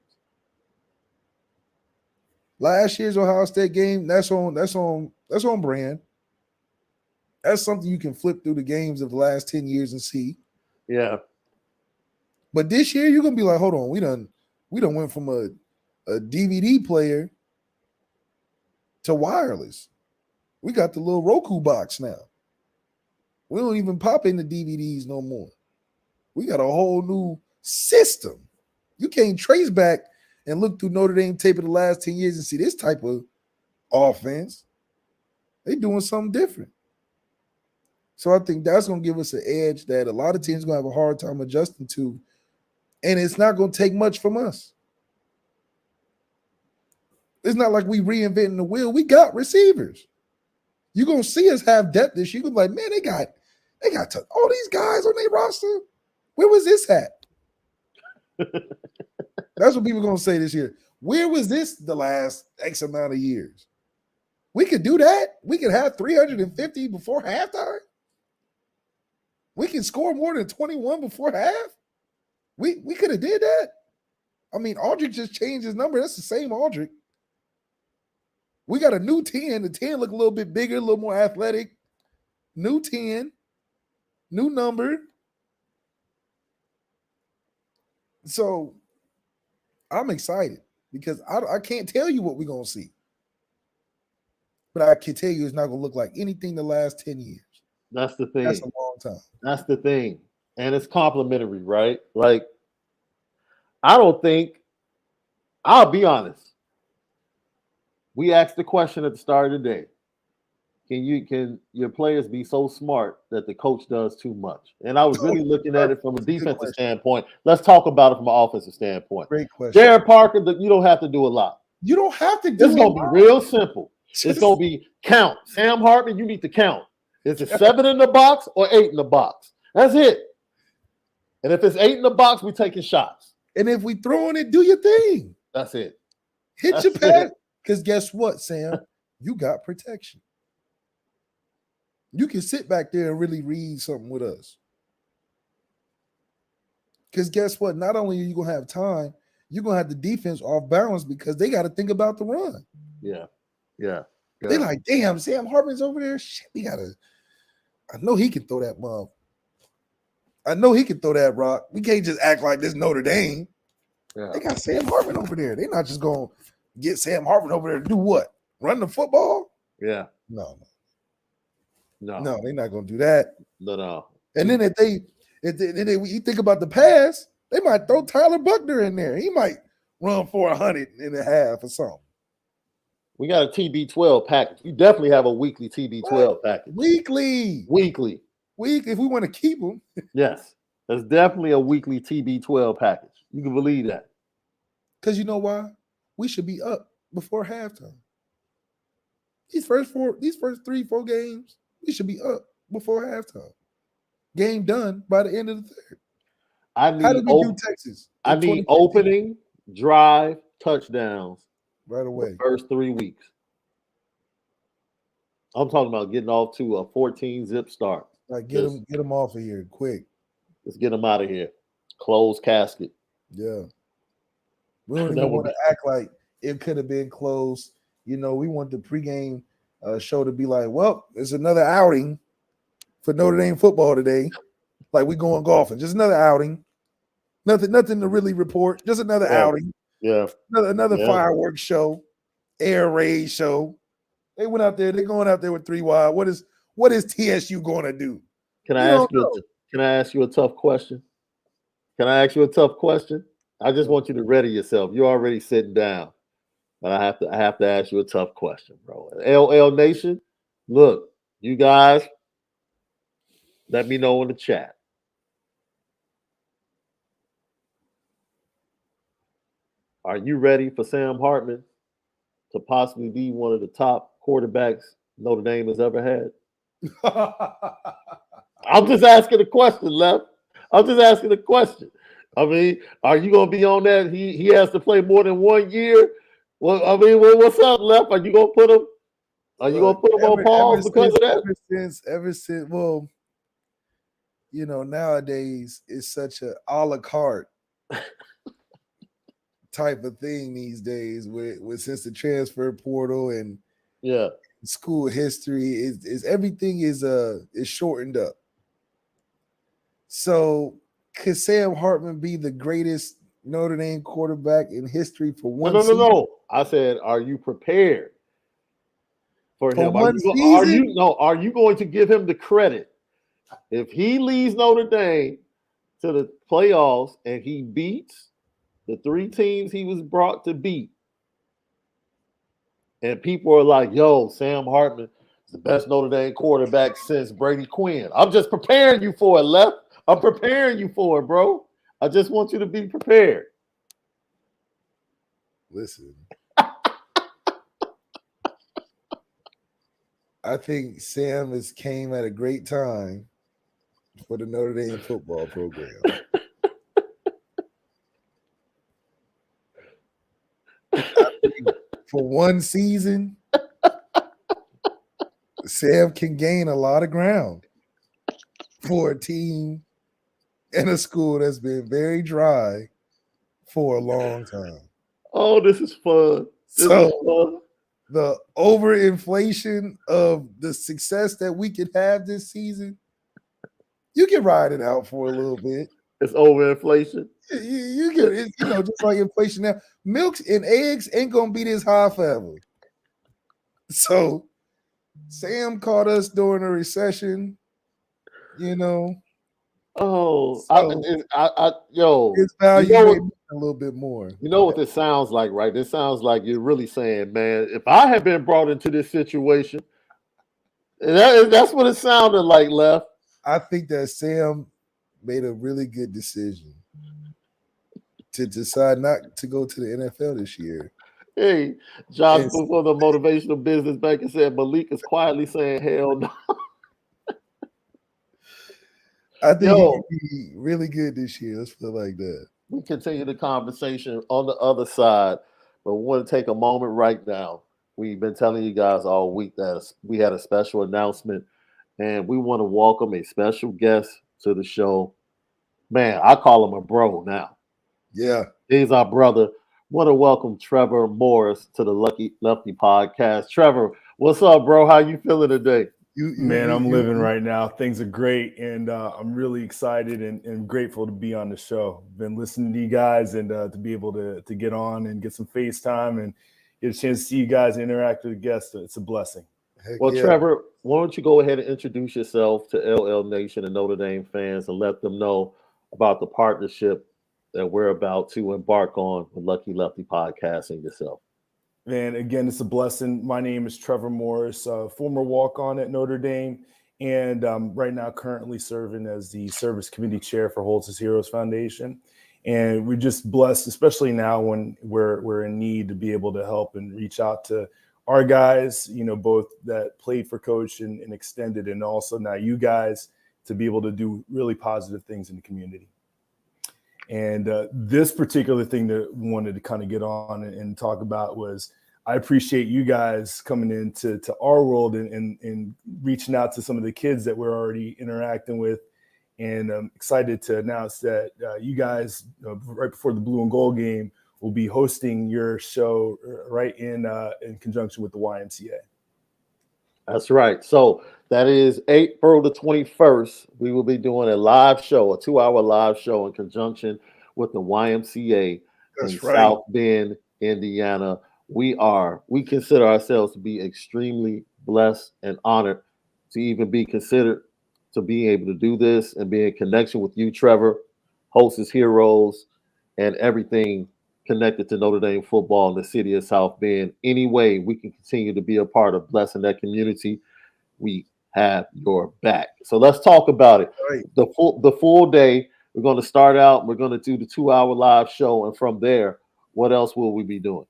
Last year's Ohio State game, that's on brand. That's something you can flip through the games of the last 10 years and see. Yeah. But this year, you're gonna be like, hold on, we done went from a DVD player to wireless. We got the little Roku box now. We don't even pop in the DVDs no more. We got a whole new system. You can't trace back and look through Notre Dame tape of the last 10 years and see this type of offense. They doing something different. So I think that's going to give us an edge that a lot of teams are going to have a hard time adjusting to, and it's not going to take much from us. It's not like we reinventing the wheel. We got receivers. You're going to see us have depth this year. You're going to be like, man, they got all these guys on their roster. Where was this at? That's what people are going to say this year. Where was this the last X amount of years? We could do that. We could have 350 before halftime. We can score more than 21 before half. We could have did that. I mean, Aldrich just changed his number. That's the same Aldrich. We got a new 10. The 10 look a little bit bigger, a little more athletic. New 10, new number. So I'm excited because I can't tell you what we're going to see. But I can tell you it's not going to look like anything the last 10 years. That's the thing. That's a long time. That's the thing. And it's complimentary, right? Like, I'll be honest. We asked the question at the start of the day. Can your players be so smart that the coach does too much? And I was really looking at it from a defensive standpoint. Let's talk about it from an offensive standpoint. Great question. Jared Parker, you don't have to do a lot. You don't have to do It's going to be real simple. It's going to be count. Sam Hartman, you need to count. Is it 7 in the box or 8 in the box? That's it. And if it's 8 in the box, we're taking shots. And if we throwing it, do your thing. That's it. Hit your pass. Because guess what, Sam? You got protection. You can sit back there and really read something with us. Because guess what? Not only are you going to have time, you're going to have the defense off balance because they got to think about the run. Yeah. They're like, damn, Sam Hartman's over there. Shit, I know he can throw that ball. I know he can throw that rock. We can't just act like this Notre Dame. Yeah. They got Sam Hartman over there. They're not just going to get Sam Hartman over there to do what? Run the football? Yeah. No, they're not going to do that. No. And then you think about the pass, they might throw Tyler Buckner in there. He might run for 100.5 or something. We got a TB12 package. You definitely have a weekly TB12 package. Weekly. If we want to keep them. Yes. There's definitely a weekly TB12 package. You can believe that. Because you know why? We should be up before halftime. These first 3-4 games, we should be up before halftime. Game done by the end of the third. How did we do Texas? I need opening, drive, touchdowns right away. The first 3 weeks. I'm talking about getting off to a 14-zip start. Like get them off of here quick. Let's get them out of here. Closed casket. Yeah. We don't even want to act like it could have been closed. You know, we want the pregame show to be like, well, it's another outing for Notre Dame football today. Like we going golfing. Just another outing. Nothing to really report. Just another outing. Yeah. Another fireworks show, air raid show. They went out there. They're going out there with 3 wide. What is TSU going to do? Can I ask you a tough question? I just want you to ready yourself. You're already sitting down, but I have to ask you a tough question, bro. LL Nation, look, you guys, let me know in the chat. Are you ready for Sam Hartman to possibly be one of the top quarterbacks Notre Dame has ever had? I'm just asking a question, Left. I'm just asking a question. I mean, are you going to be on that? He has to play more than 1 year. Well, I mean, what's up, Left? Are you going to put him? Are you going to put him on pause because of that? Ever since, well, you know, nowadays it's such a la carte type of thing these days with since the transfer portal and school history is everything is shortened up. So could Sam Hartman be the greatest Notre Dame quarterback in history for one season? No. I said, are you prepared for him? Are you going to give him the credit if he leads Notre Dame to the playoffs and he beats the 3 teams he was brought to beat? And people are like, yo, Sam Hartman is the best Notre Dame quarterback since Brady Quinn. I'm just preparing you for it, Left. I'm preparing you for it, bro. I just want you to be prepared. Listen. I think Sam came at a great time for the Notre Dame football program. For one season, Sam can gain a lot of ground for a team and a school that's been very dry for a long time. Oh, this is fun. This is fun. the overinflation of the success that we could have this season, you can ride it out for a little bit. It's overinflation. You can, just like inflation now. Milk and eggs ain't gonna be this high forever. So Sam caught us during a recession, Oh, So yo, it's value a little bit more. you know what this sounds like, right? This sounds like you're really saying, man, if I had been brought into this situation, that's what it sounded like, Left. I think that Sam made a really good decision to decide not to go to the NFL this year. Hey, Josh before the motivational business banker said Malik is quietly saying hell no. I think he could be really good this year. Let's put it like that. We continue the conversation on the other side, but we want to take a moment right now. We've been telling you guys all week that we had a special announcement, and we want to welcome a special guest to the show. Man, I call him a bro now. Yeah. He's our brother. Want to welcome Trevor Morris to the Lefty podcast. Trevor, what's up, bro? How you feeling today? Man, I'm living right now. Things are great, and I'm really excited and grateful to be on the show. Been listening to you guys and to be able to get on and get some FaceTime and get a chance to see you guys and interact with the guests. It's a blessing. Well, Trevor, why don't you go ahead and introduce yourself to LL Nation and Notre Dame fans and let them know about the partnership that we're about to embark on with Lucky Lefty Podcast and yourself. And again, it's a blessing. My name is Trevor Morris, former walk-on at Notre Dame, and right now currently serving as the service committee chair for Holtz's Heroes Foundation. And we're just blessed, especially now when we're in need, to be able to help and reach out to our guys, both that played for Coach and extended, and also now you guys, to be able to do really positive things in the community. And this particular thing that we wanted to kind of get on and talk about was, I appreciate you guys coming into our world and reaching out to some of the kids that we're already interacting with. And I'm excited to announce that you guys, right before the Blue and Gold game, will be hosting your show right in conjunction with the YMCA. That's right. So that is April the 21st. We will be doing a live show, a 2-hour live show in conjunction with the YMCA in South Bend, Indiana. We consider ourselves to be extremely blessed and honored to even be considered to be able to do this and be in connection with you, Trevor, Hostess Heroes, and everything connected to Notre Dame football in the city of South Bend. Any way we can continue to be a part of blessing that community, we have your back. So let's talk about it. Right. The full day, we're going to start out, we're going to do the 2-hour live show, and from there, what else will we be doing?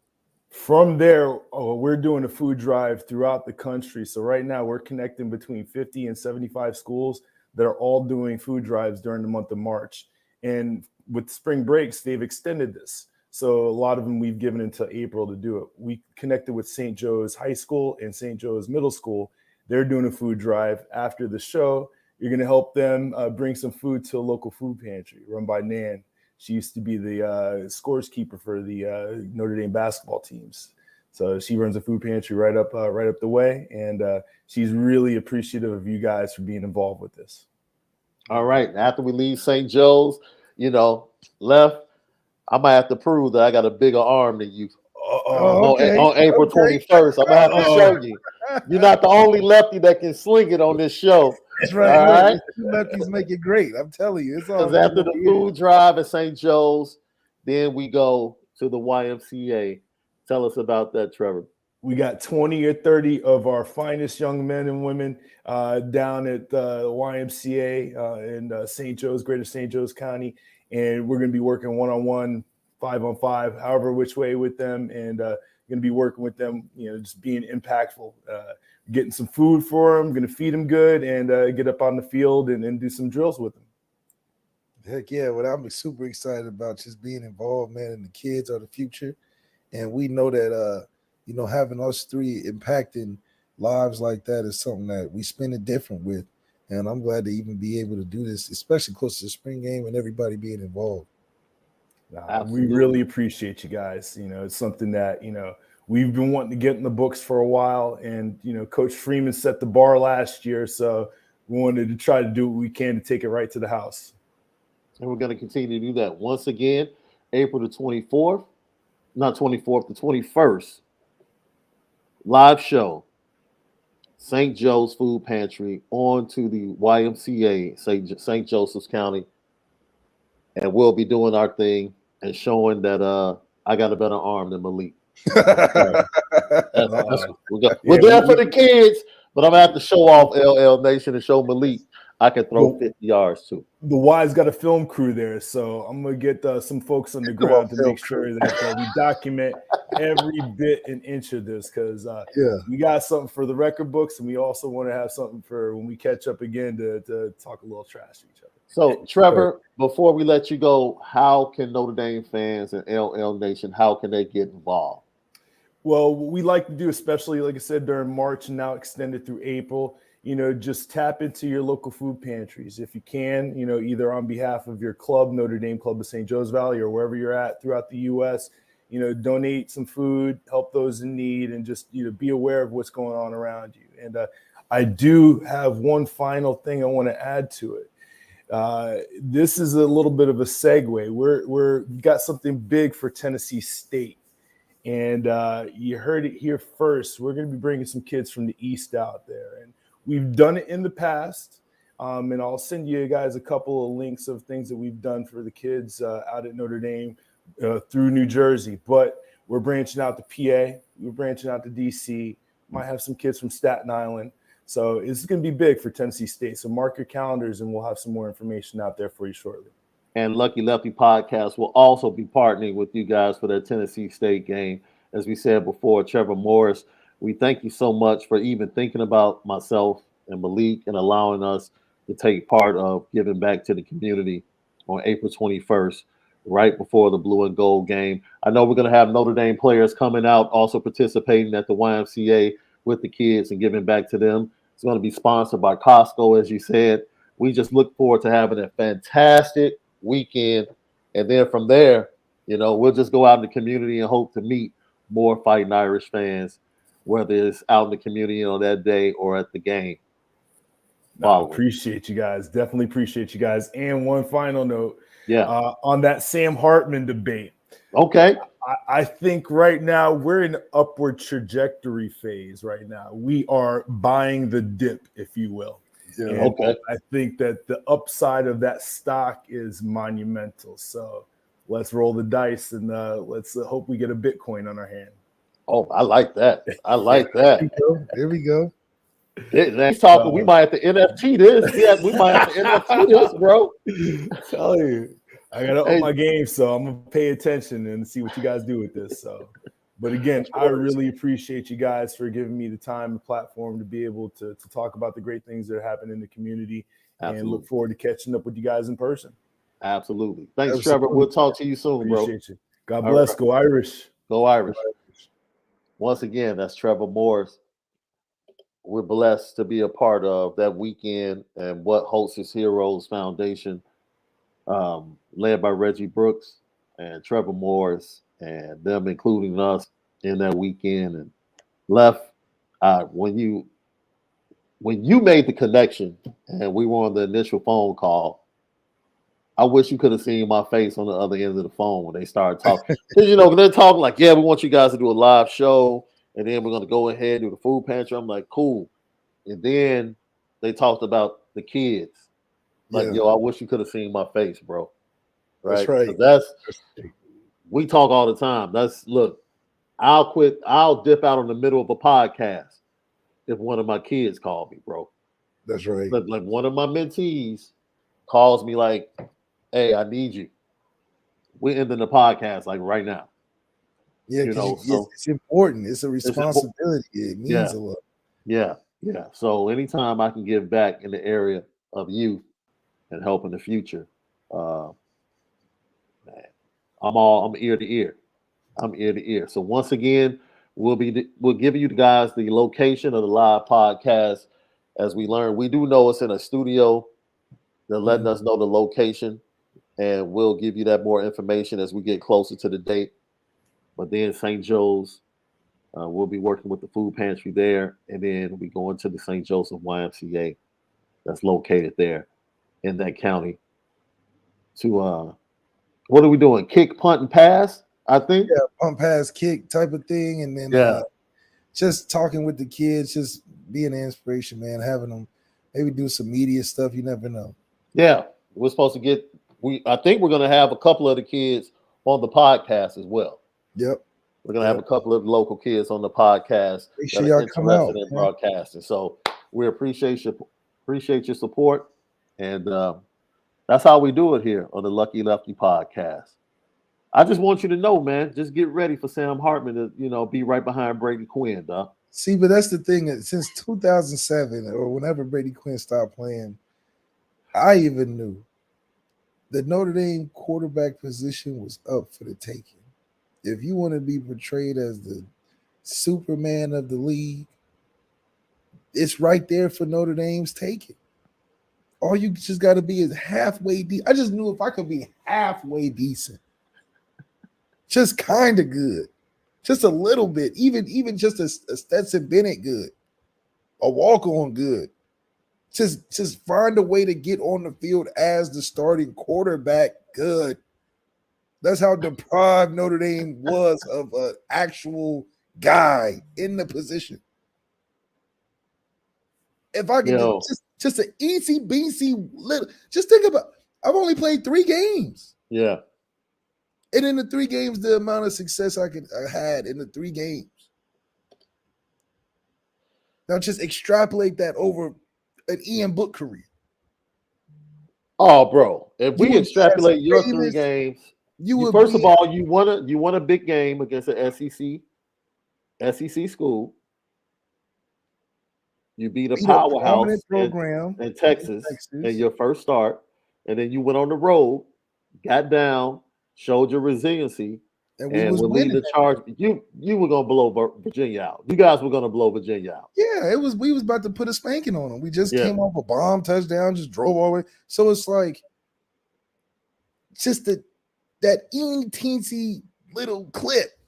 From there, we're doing a food drive throughout the country. So right now we're connecting between 50 and 75 schools that are all doing food drives during the month of March. And with spring breaks, they've extended this. So a lot of them we've given until April to do it. We connected with St. Joe's High School and St. Joe's Middle School. They're doing a food drive. After the show, you're going to help them bring some food to a local food pantry run by Nan. She used to be the scores keeper for the Notre Dame basketball teams. So she runs a food pantry right up the way, and she's really appreciative of you guys for being involved with this. All right. After we leave St. Joe's, Left, I might have to prove that I got a bigger arm than you. On April 21st, I'm going to have to show you. You're not the only lefty that can sling it on this show. That's right. All right? Lefties make it great. I'm telling you. It's all Because after the food drive at St. Joe's, then we go to the YMCA. Tell us about that, Trevor. We got 20 or 30 of our finest young men and women down at the YMCA in St. Joe's, Greater St. Joe's County. And we're going to be working one-on-one, 5-on-5, however which way with them. And going to be working with them, just being impactful, getting some food for them, going to feed them good, and get up on the field and do some drills with them. Heck yeah. Well, I'm super excited about just being involved, man, and the kids are the future. And we know that, having us three impacting lives like that is something that we spend it different with. And I'm glad to even be able to do this, especially close to the spring game and everybody being involved. We really appreciate you guys. It's something that, we've been wanting to get in the books for a while, and Coach Freeman set the bar last year, so we wanted to try to do what we can to take it right to the house. And we're going to continue to do that. Once again, April the 24th, not 24th, the 21st, live show, St. Joe's Food Pantry on to the YMCA, St. Joseph's County. And we'll be doing our thing and showing that I got a better arm than Malik. We're there for the kids, but I'm going to have to show off LL Nation and show Malik I can throw 50 yards too. The Y's got a film crew there, so I'm going to get some folks on the ground to make sure that we document every bit and inch of this, because we got something for the record books, and we also want to have something for when we catch up again to talk a little trash to each other. So, Trevor, before we let you go, how can Notre Dame fans and LL Nation, how can they get involved? Well, what we like to do, especially, like I said, during March and now extended through April, just tap into your local food pantries. If you can, either on behalf of your club, Notre Dame Club of St. Joe's Valley, or wherever you're at throughout the U.S., donate some food, help those in need, and just, be aware of what's going on around you. And I do have one final thing I want to add to it. This is a little bit of a segue. We got something big for Tennessee State. And you heard it here first. We're going to be bringing some kids from the East out there. And we've done it in the past. And I'll send you guys a couple of links of things that we've done for the kids out at Notre Dame through New Jersey. But we're branching out to PA. We're branching out to DC. Might have some kids from Staten Island. So this is going to be big for Tennessee State. So mark your calendars, and we'll have some more information out there for you shortly. And Lucky Lefty Podcast will also be partnering with you guys for that Tennessee State game. As we said before, Trevor Morris, we thank you so much for even thinking about myself and Malik and allowing us to take part of giving back to the community on April 21st, right before the blue and gold game. I know we're going to have Notre Dame players coming out, also participating at the YMCA with the kids and giving back to them. It's going to be sponsored by Costco, as you said. We just look forward to having a fantastic weekend. And then from there, we'll just go out in the community and hope to meet more Fighting Irish fans, whether it's out in the community on that day or at the game. Appreciate you guys. Definitely appreciate you guys. And one final note. On that Sam Hartman debate. Okay. I think right now we're in upward trajectory phase right now. We are buying the dip, if you will. Yeah, okay. I think that the upside of that stock is monumental. So let's roll the dice and let's hope we get a Bitcoin on our hand. Oh, I like that. I like that. There we go. He's talking. We might have to NFT this. Yeah, we might have to NFT this, bro. Tell you. I gotta up my game, so I'm gonna pay attention and see what you guys do with this. So, but again, I really appreciate you guys for giving me the time and platform to be able to talk about the great things that happen in the community. Absolutely. And look forward to catching up with you guys in person. Absolutely. Thanks, Trevor. We'll talk to you soon, bro. Appreciate you. God bless. Right. Go Irish. Go Irish. Once again, that's Trevor Morris. We're blessed to be a part of that weekend and what Hostess Heroes Foundation, led by Reggie Brooks and Trevor Morris, and them including us in that weekend. And when you made the connection and we were on the initial phone call, I wish you could have seen my face on the other end of the phone when they started talking. Because they're talking like, yeah, we want you guys to do a live show, and then we're gonna go ahead and do the food pantry. I'm like, cool. And then they talked about the kids. Like, I wish you could have seen my face, bro. Right? That's right. We talk all the time. I'll dip out in the middle of a podcast if one of my kids call me, bro. That's right. Like one of my mentees calls me like, hey, I need you. We're ending the podcast like right now. Yeah, it's important. It's a responsibility. It means a lot. Yeah. So anytime I can give back in the area of youth and help in the future, man, I'm ear to ear. I'm ear to ear. So once again, we'll give you guys the location of the live podcast. As we learn, we do know it's in a studio. They're letting us know the location, and we'll give you that more information as we get closer to the date. But then St. Joe's We'll be working with the food pantry there, and then we go into the St. Joseph YMCA that's located there in that county to what are we doing? Kick, punt, and pass, I think. Yeah, pump pass kick type of thing, and then Yeah. just talking with the kids, just being an inspiration, man. Having them maybe do some media stuff. You never know. Yeah. We're supposed to get I think we're gonna have a couple of the kids on the podcast as well. Yep. We're gonna have a couple of local kids on the podcast Make that sure are y'all come out. interested in broadcasting. So we appreciate your support, and that's how we do it here on the Lucky Lefty podcast. I just want you to know, man, just get ready for Sam Hartman to, be right behind Brady Quinn, dog. See, but that's the thing. Since 2007 or whenever Brady Quinn stopped playing, I even knew the Notre Dame quarterback position was up for the taking. If you want to be portrayed as the Superman of the league, it's right there for Notre Dame's taking. All you just got to be is halfway decent. I just knew if I could be halfway decent, just kind of good, just a little bit, even just a Stetson Bennett good, a walk-on good. Just find a way to get on the field as the starting quarterback good. That's how deprived Notre Dame was of an actual guy in the position. If I could just an easy beasy little, just think about, I've only played 3 games. Yeah. And in the 3 games, the amount of success I had in the 3 games. Now just extrapolate that over an Ian Book career. Oh, bro. If we extrapolate your 3 games, first of all, you won a big game against an SEC school. You beat a powerhouse program in Texas in your first start, and then you went on the road, got down, showed your resiliency, and will lead the charge. You were gonna blow Virginia out. You guys were gonna blow Virginia out. Yeah, we was about to put a spanking on them. We just came off a bomb touchdown, just drove all the way. So it's like just that teensy little clip.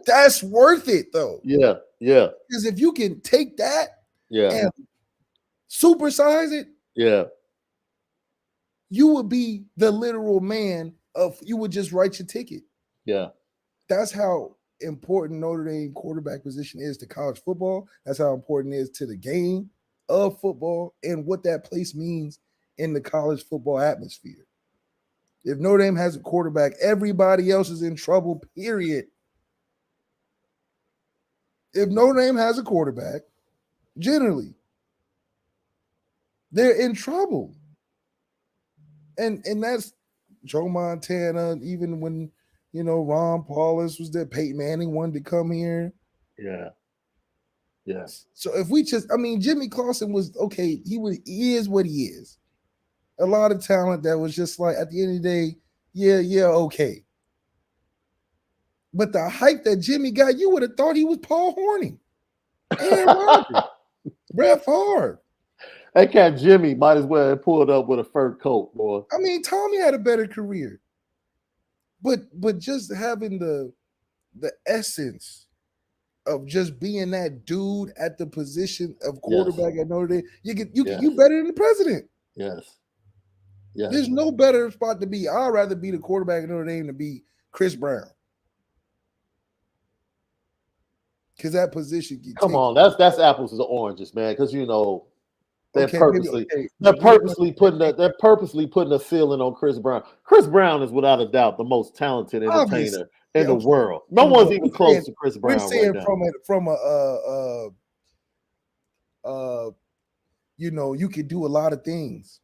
That's worth it though. Yeah. Because if you can take that and supersize it, you would be the literal man you would just write your ticket. Yeah. That's how important Notre Dame quarterback position is to college football. That's how important it is to the game of football and what that place means in the college football atmosphere. If Notre Dame has a quarterback, everybody else is in trouble, period. If Notre Dame has a quarterback, generally, they're in trouble. And that's Joe Montana, even when, Ron Paulus was there, Peyton Manning wanted to come here. Yeah. Yes. So if we Jimmy Clausen was okay, he is what he is. A lot of talent that was just like, at the end of the day, okay. But the hype that Jimmy got, you would have thought he was Paul Hornung. Aaron Rodgers, Brett Favre. That cat Jimmy might as well have pulled up with a fur coat, boy. I mean, Tommy had a better career. But just having the essence of just being that dude at the position of quarterback at Notre Dame, you better than the president. Yes. There's no better spot to be. I'd rather be the quarterback at Notre Dame than be Chris Brown. Because that position. Come on, that's apples to oranges, man. Because they're purposely putting a ceiling on Chris Brown. Chris Brown is without a doubt the most talented entertainer in the world. No one's even close to Chris Brown. We're saying right now. You can do a lot of things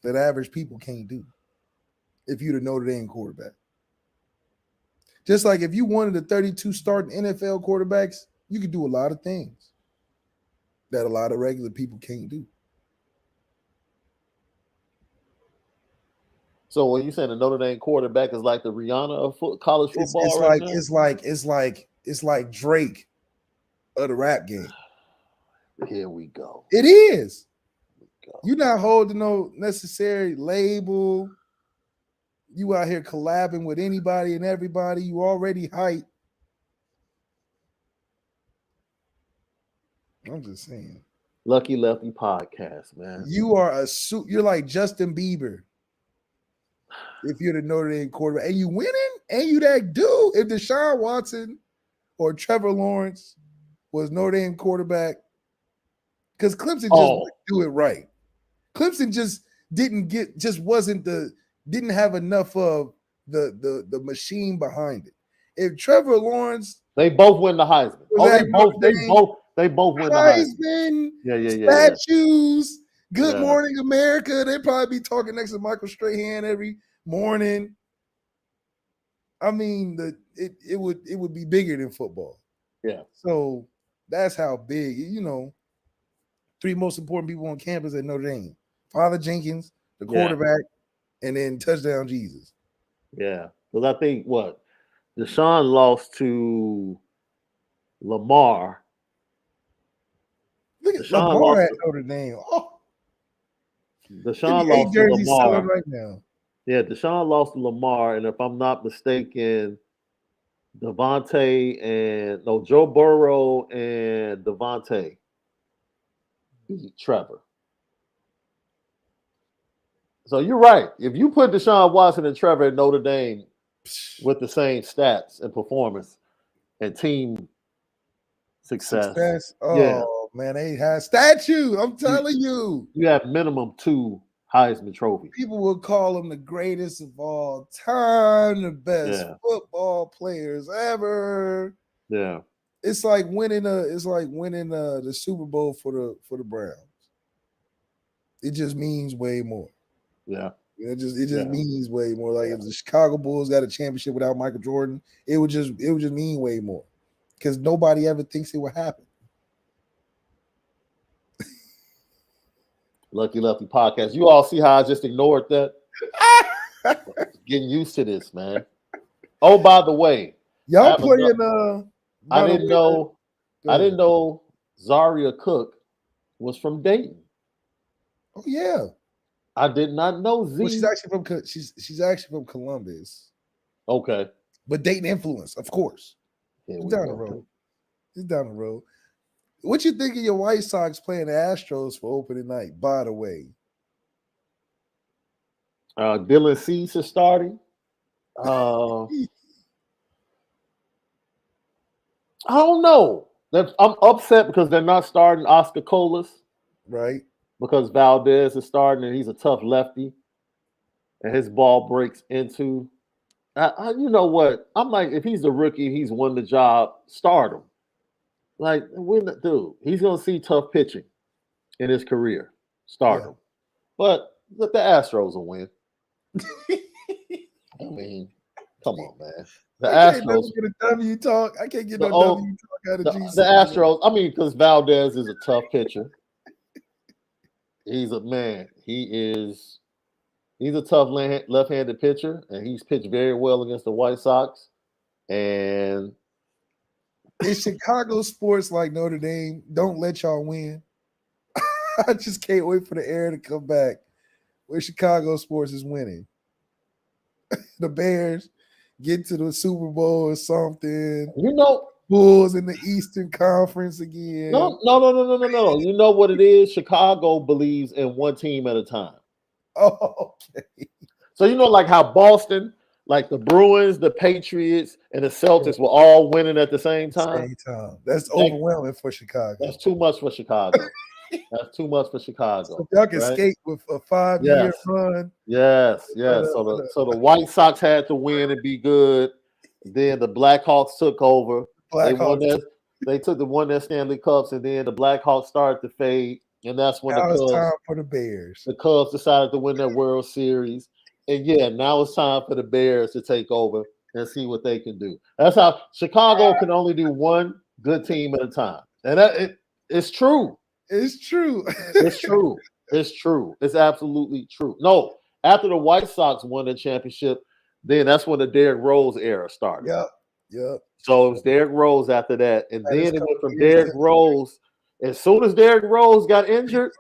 that average people can't do if you're the Notre Dame quarterback. Just like if you wanted the 32 starting NFL quarterbacks, you could do a lot of things that a lot of regular people can't do. So when you saying the Notre Dame quarterback is like the Rihanna of college football, it's like Drake of the rap game. Here we go. It is. You're not holding no necessary label. You out here collabing with anybody and everybody. You already hype. I'm just saying. Lucky Lefty podcast, man. You are you're like Justin Bieber. If you're the Notre Dame quarterback and you winning and you that dude, if Deshaun Watson or Trevor Lawrence was Notre Dame quarterback, because Clemson just wouldn't do it right. Clemson just didn't have enough of the machine behind it. If Trevor Lawrence, they both win the Heisman. They both win the Heisman. Yeah. Statues. Good Morning America. They probably be talking next to Michael Strahan every morning. I mean, it would be bigger than football. Yeah. So that's how big, three most important people on campus at Notre Dame. Father Jenkins, the quarterback, and then touchdown Jesus. Yeah. Because I think Deshaun lost to Lamar. Look at Lamar at Notre Dame. Oh. Deshaun lost to Lamar right now. Yeah, Deshaun lost to Lamar, and if I'm not mistaken, Joe Burrow and Devontae beat Trevor. So you're right. If you put Deshaun Watson and Trevor at Notre Dame with the same stats and performance and team success. Oh man, they had statues. I'm telling you. You have minimum 2 Heisman trophies. People will call him the greatest of all time, the best football players ever. Yeah. It's like winning the Super Bowl for the Browns. It just means way more. Yeah. It just means way more. Like if the Chicago Bulls got a championship without Michael Jordan, it would just mean way more. Because nobody ever thinks it would happen. Lucky Lefty podcast. You all see how I just ignored that? Getting used to this, man. Oh, by the way, y'all playing. I didn't know Zaire Cook was from Dayton. Oh yeah, I did not know Z. Well, she's actually from Columbus. Okay, but Dayton influence, of course. It's down the road. It's down the road. What you think of your White Sox playing the Astros for opening night, by the way? Dylan Cease is starting. I don't know. I'm upset because they're not starting Oscar Colas. Right. Because Valdez is starting and he's a tough lefty. And his ball breaks into. You know what? I'm like, if he's a rookie, he's won the job, start him. Like, dude, he's going to see tough pitching in his career. Start him. But the Astros will win. I mean, come on, man. The Astros. I can't get no W talk out of Jesus. The Astros, I mean, because Valdez is a tough pitcher. He's a man. He's a tough left-handed pitcher, and he's pitched very well against the White Sox. And is Chicago sports like Notre Dame? Don't let y'all win. I just can't wait for the era to come back where Chicago sports is winning. The Bears get to the Super Bowl or something. Bulls in the Eastern Conference again. No. You know what it is? Chicago believes in one team at a time. Oh, okay. So like how Boston, like the Bruins, the Patriots, and the Celtics were all winning at the same time. That's overwhelming for Chicago. That's too much for Chicago. So if y'all can skate with a 5-year run. Yes. So the White Sox had to win and be good. Then the Blackhawks took over. They took the one that Stanley Cups, and then the Blackhawks started to fade. And that's when it's time for the Bears. The Cubs decided to win that World Series. And now it's time for the Bears to take over and see what they can do. That's how Chicago can only do one good team at a time. And it's true. It's true. It's true. It's true. It's absolutely true. No, after the White Sox won the championship, then that's when the Derrick Rose era started. Yep. So it was Derrick Rose after that. And then it went from Derrick Rose. As soon as Derrick Rose got injured,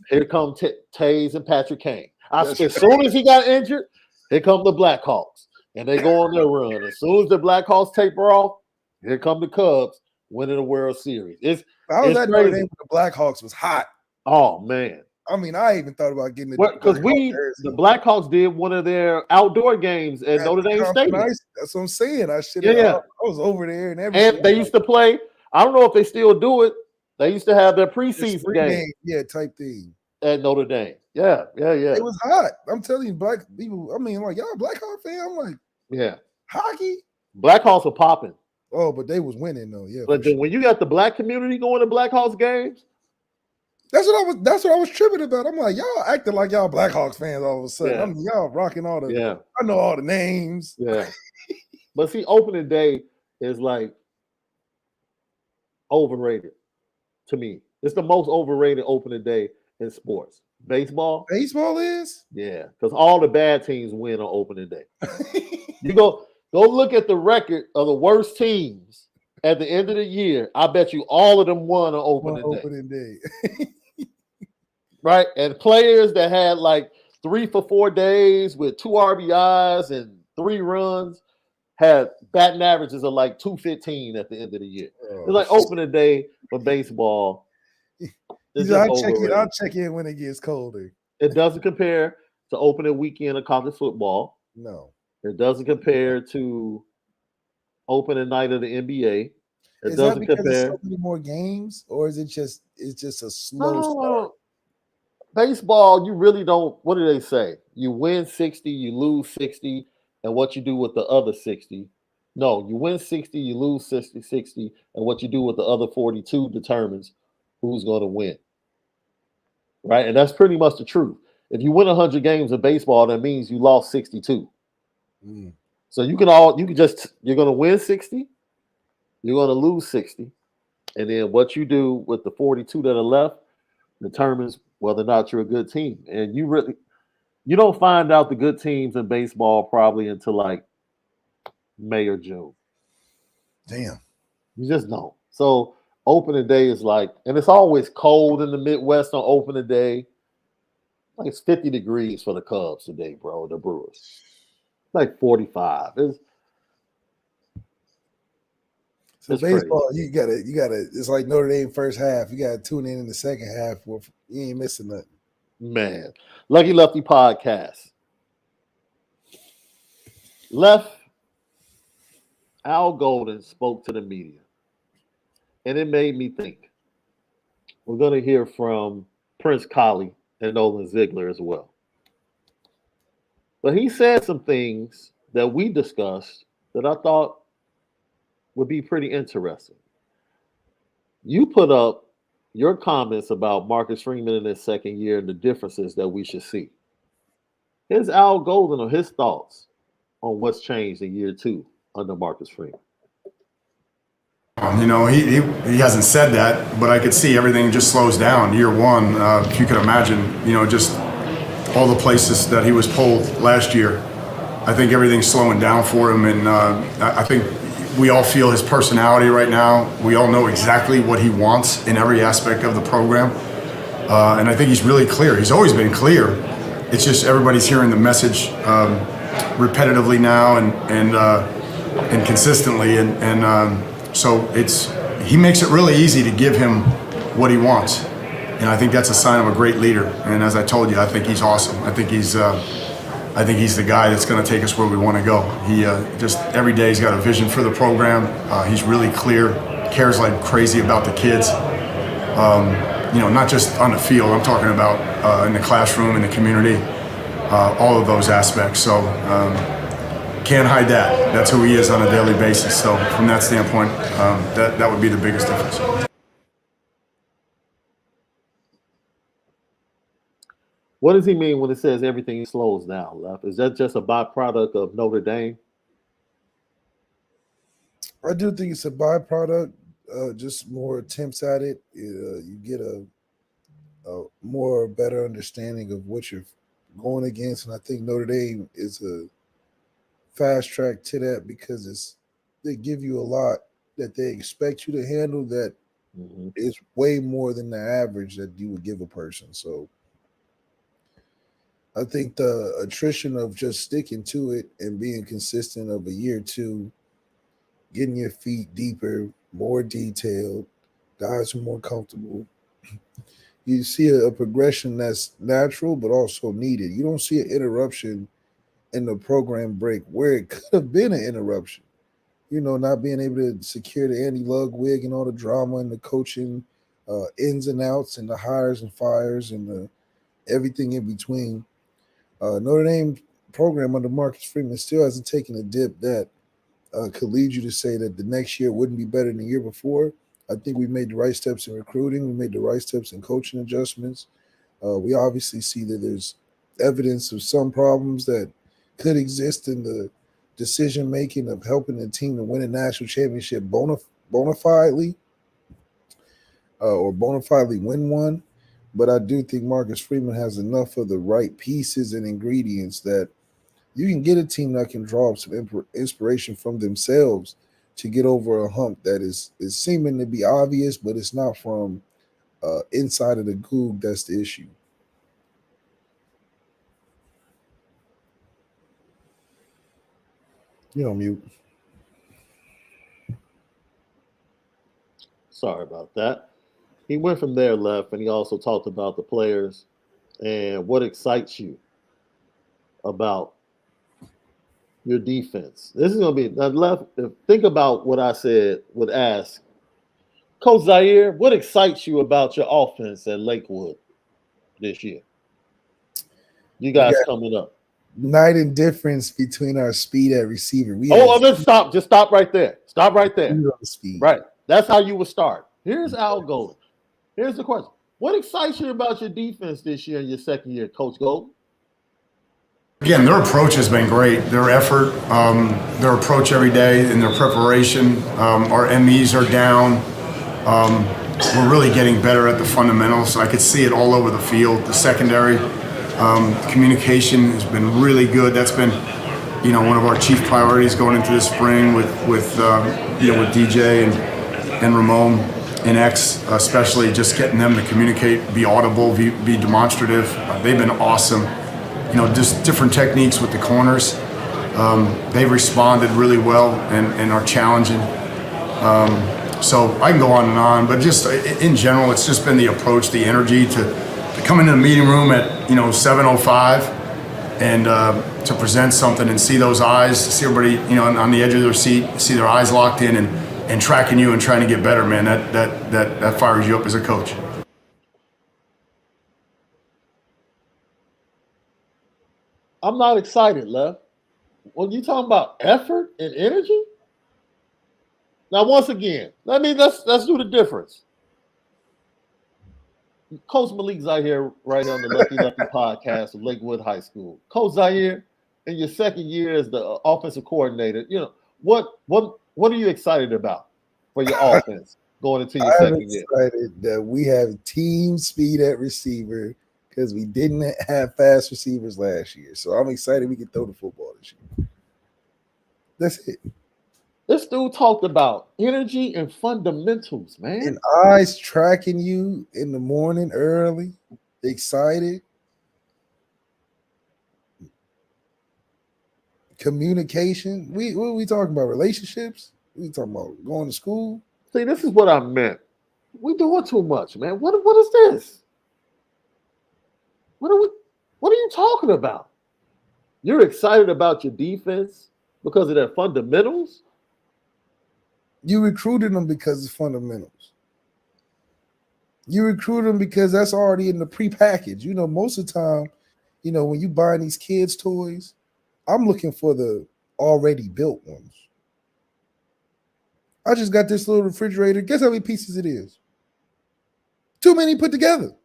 here come Taze and Patrick Kane. As soon as he got injured, Here come the Blackhawks, and they go on their run. As soon as the Blackhawks taper off, here come the Cubs winning the World Series. It's at Notre Dame crazy. when the Blackhawks was hot. Oh man. I mean, I even thought about getting Because the Blackhawks did one of their outdoor games at Notre Dame Stadium. That's what I'm saying. I was over there and everything. And they used to play. I don't know if they still do it. They used to have their preseason game. Type thing at Notre Dame. Yeah. It was hot. I'm telling you, black people. I mean, like y'all Blackhawk fan. I'm like, yeah, hockey. Blackhawks were popping. Oh, but they was winning though. Yeah. But then when you got the black community going to Blackhawks games. That's what I was tripping about. I'm like, y'all acting like y'all Blackhawks fans all of a sudden. I mean, y'all rocking all the. Yeah. I know all the names. Yeah. But see, opening day is like overrated to me. It's the most overrated opening day in sports. Baseball is? Yeah, because all the bad teams win on opening day. You go look at the record of the worst teams at the end of the year. I bet you all of them won on opening day. Right? And players that had like 3 for 4 days with 2 RBIs and 3 runs had batting averages of like 215 at the end of the year. It's like opening day for baseball. I'll check in when it gets colder. It doesn't compare to opening weekend of college football. No. It doesn't compare to opening night of the NBA. Is that because there's so many more games, or is it's just a slow start? Baseball, you really don't. What do they say? You win 60, you lose 60, and what you do with the other 60. No, you win 60, you lose 60, and what you do with the other 42 determines who's going to win. Right? And that's pretty much the truth. If you win 100 games of baseball, that means you lost 62. So you're going to win 60, you're going to lose 60, and then what you do with the 42 that are left determines whether or not you're a good team. And you don't find out the good teams in baseball probably until like May or June. Damn. You just don't. So opening day is like, and it's always cold in the Midwest on opening day. Like it's 50 degrees for the Cubs today, bro. The Brewers. Like 45. So baseball, crazy. you gotta. It's like Notre Dame first half. You gotta tune in the second half. You ain't missing nothing. Man, Lucky Lefty podcast. Al Golden spoke to the media, and it made me think. We're going to hear from Prince Colley and Nolan Ziegler as well. But he said some things that we discussed that I thought would be pretty interesting. You put up your comments about Marcus Freeman in his second year and the differences that we should see. Here's Al Golden on his thoughts on what's changed in year 2 under Marcus Freeman. You know, he hasn't said that, but I could see everything just slows down. Year 1, if you could imagine, you know, just all the places that he was pulled last year. I think everything's slowing down for him, and I think we all feel his personality right now. We all know exactly what he wants in every aspect of the program, and I think he's really clear. He's always been clear. It's just everybody's hearing the message repetitively now and consistently, and so he makes it really easy to give him what he wants, and I think that's a sign of a great leader. And as I told you, I think he's awesome. I think he's the guy that's going to take us where we want to go. He just every day he's got a vision for the program. He's really clear, cares like crazy about the kids. You know, not just on the field. I'm talking about in the classroom, in the community, all of those aspects. So can't hide that. That's who he is on a daily basis. So from that standpoint, that would be the biggest difference. What does he mean when it says everything slows down, Left? Is that just a byproduct of Notre Dame? I do think it's a byproduct, just more attempts at it. You get a more better understanding of what you're going against, and I think Notre Dame is a fast track to that because they give you a lot that they expect you to handle that is way more than the average that you would give a person. So I think the attrition of just sticking to it and being consistent of a year or two, getting your feet deeper, more detailed, guys are more comfortable. You see a progression that's natural but also needed. You don't see an interruption in the program break where it could have been an interruption. Not being able to secure the Andy Ludwig and all the drama and the coaching ins and outs and the hires and fires and everything in between. Notre Dame program under Marcus Freeman still hasn't taken a dip that could lead you to say that the next year wouldn't be better than the year before. I think we made the right steps in recruiting. We made the right steps in coaching adjustments. We obviously see that there's evidence of some problems that could exist in the decision making of helping the team to win a national championship bona fidely or bona fidely win one. But I do think Marcus Freeman has enough of the right pieces and ingredients that you can get a team that can draw up some inspiration from themselves to get over a hump that is seeming to be obvious, but it's not from inside of the Goog. That's the issue. You're on mute. Sorry about that. He went from there left, and he also talked about the players and what excites you about your defense. This is going to be left. Think about what I said. Would ask Coach Zaire, what excites you about your offense at Lakewood this year? You guys coming up. Night and difference between our speed at receiver. Let's stop. Just stop right there. Stop right there. Speed. Right. That's how you would start. Here's Al Golden. Here's the question. What excites you about your defense this year in your second year, Coach Golden? Again, their approach has been great. Their effort, their approach every day, and their preparation. Our MEs are down. We're really getting better at the fundamentals. I could see it all over the field. The secondary communication has been really good. That's been, one of our chief priorities going into the spring with DJ and Ramon and X, especially just getting them to communicate, be audible, be demonstrative. They've been awesome. Just different techniques with the corners. They've responded really well and are challenging. So I can go on and on, but just in general, it's just been the approach, the energy to come into the meeting room at 7:05 and to present something and see those eyes, see everybody on the edge of their seat, see their eyes locked in and tracking you and trying to get better, man. That fires you up as a coach. I'm not excited, Lev. When you talking about effort and energy, now once again, let's do the difference. Coach Malik Zaire right here on the Lefty podcast of Lakewood High School. Coach Zaire, in your second year as the offensive coordinator, what are you excited about for your offense going into your second year? I'm excited that we have team speed at receiver because we didn't have fast receivers last year. So I'm excited we can throw the football this year. That's it. This dude talked about energy and fundamentals, man. And eyes tracking you in the morning early, excited. Communication. What are we talking about? Relationships? We talking about going to school? See, this is what I meant. We doing too much, man. What is this? What are you talking about? You're excited about your defense because of their fundamentals? You recruited them because of fundamentals. You recruit them because that's already in the pre-package. Most of the time, when you buy these kids' toys, I'm looking for the already built ones. I just got this little refrigerator. Guess how many pieces it is? Too many put together.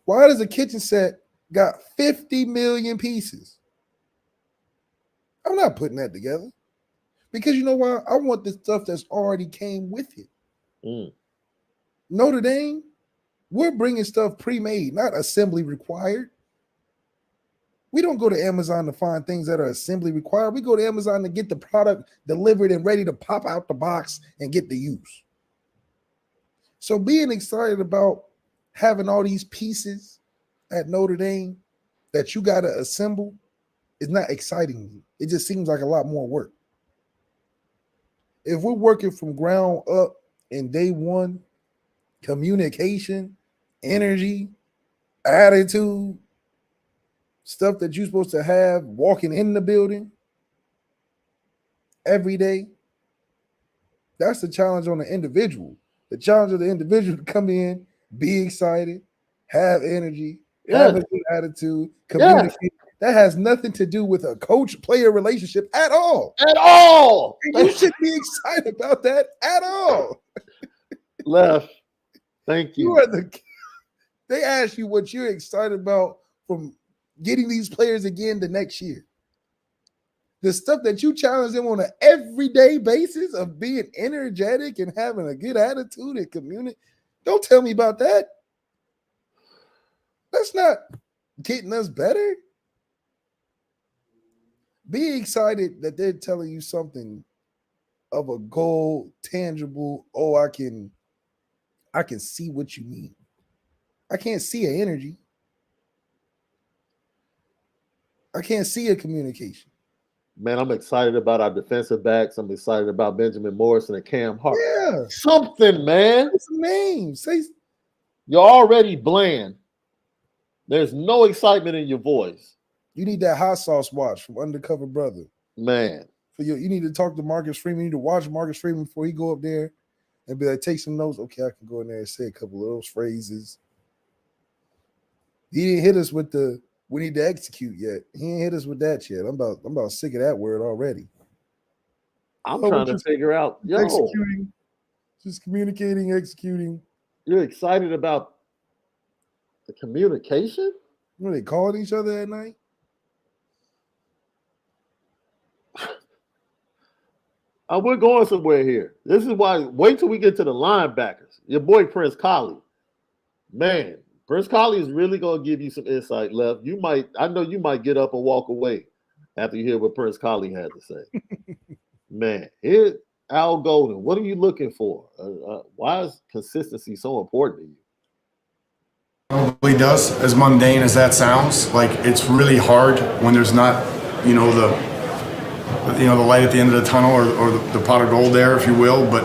Why does a kitchen set got 50 million pieces? I'm not putting that together. Because you know why? I want the stuff that's already came with it. Notre Dame, we're bringing stuff pre-made, not assembly required. We don't go to Amazon to find things that are assembly required. We go to Amazon to get the product delivered and ready to pop out the box and get to use. So being excited about having all these pieces at Notre Dame that you got to assemble is not exciting. It just seems like a lot more work. If we're working from ground up in day one, communication, energy, attitude, stuff that you're supposed to have walking in the building every day, that's the challenge on the individual. The challenge of the individual to come in, be excited, have energy, have a good attitude, communicate. Yes. That has nothing to do with a coach-player relationship at all. At all. And you should be excited about that at all. Left. Thank you. You are they ask you what you're excited about from getting these players again the next year. The stuff that you challenge them on an everyday basis of being energetic and having a good attitude and community. Don't tell me about that. That's not getting us better. Be excited that they're telling you something of a goal, tangible. Oh, I can see what you mean. I can't see an energy. I can't see a communication. Man, I'm excited about our defensive backs. I'm excited about Benjamin Morrison and Cam Hart. Yeah. Something, man. Say some names. You're already bland. There's no excitement in your voice. You need that hot sauce watch from Undercover Brother. Man. You need to talk to Marcus Freeman. You need to watch Marcus Freeman before he go up there and be like, take some notes. Okay, I can go in there and say a couple of those phrases. He didn't hit us with the we need to execute yet. He ain't hit us with that yet. I'm about sick of that word already. I'm trying to figure out, executing, just communicating, executing. You're excited about the communication? What, they calling each other at night? We're going somewhere here. This is why, wait till we get to the linebackers. Your boy Prince Collie. Man, Prince Collie is really going to give you some insight left. I know you might get up and walk away after you hear what Prince Collie had to say. Man, here, Al Golden, what are you looking for? Why is consistency so important to you? Probably does, as mundane as that sounds. Like, it's really hard when there's not, the light at the end of the tunnel or the pot of gold there, if you will. But,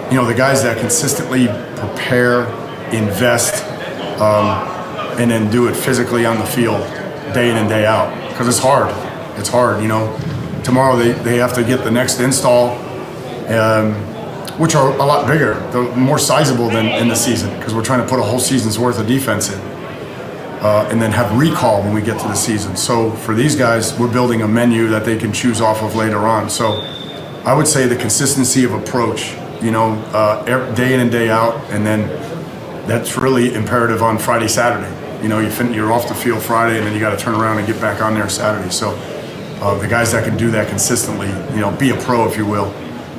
the guys that consistently prepare, invest, and then do it physically on the field day in and day out. Because it's hard. It's hard, Tomorrow they have to get the next install, which are a lot bigger, more sizable than in the season, because we're trying to put a whole season's worth of defense in. And then have recall when we get to the season. So for these guys, we're building a menu that they can choose off of later on. So I would say the consistency of approach, day in and day out, and then that's really imperative on Friday, Saturday. You're off the field Friday, and then you got to turn around and get back on there Saturday. So the guys that can do that consistently, be a pro, if you will,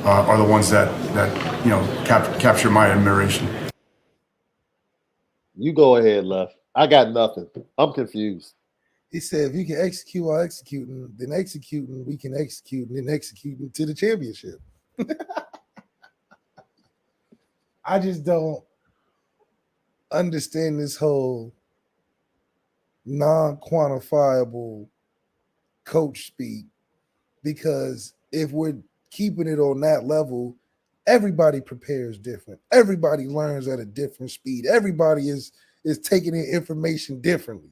are the ones that capture my admiration. You go ahead, Left. I got nothing. I'm confused. He said, if you can execute while executing, then executing, we can execute, and then executing to the championship. I just don't understand this whole non-quantifiable coach speak, because if we're keeping it on that level, everybody prepares different. Everybody learns at a different speed. Everybody is taking in information differently.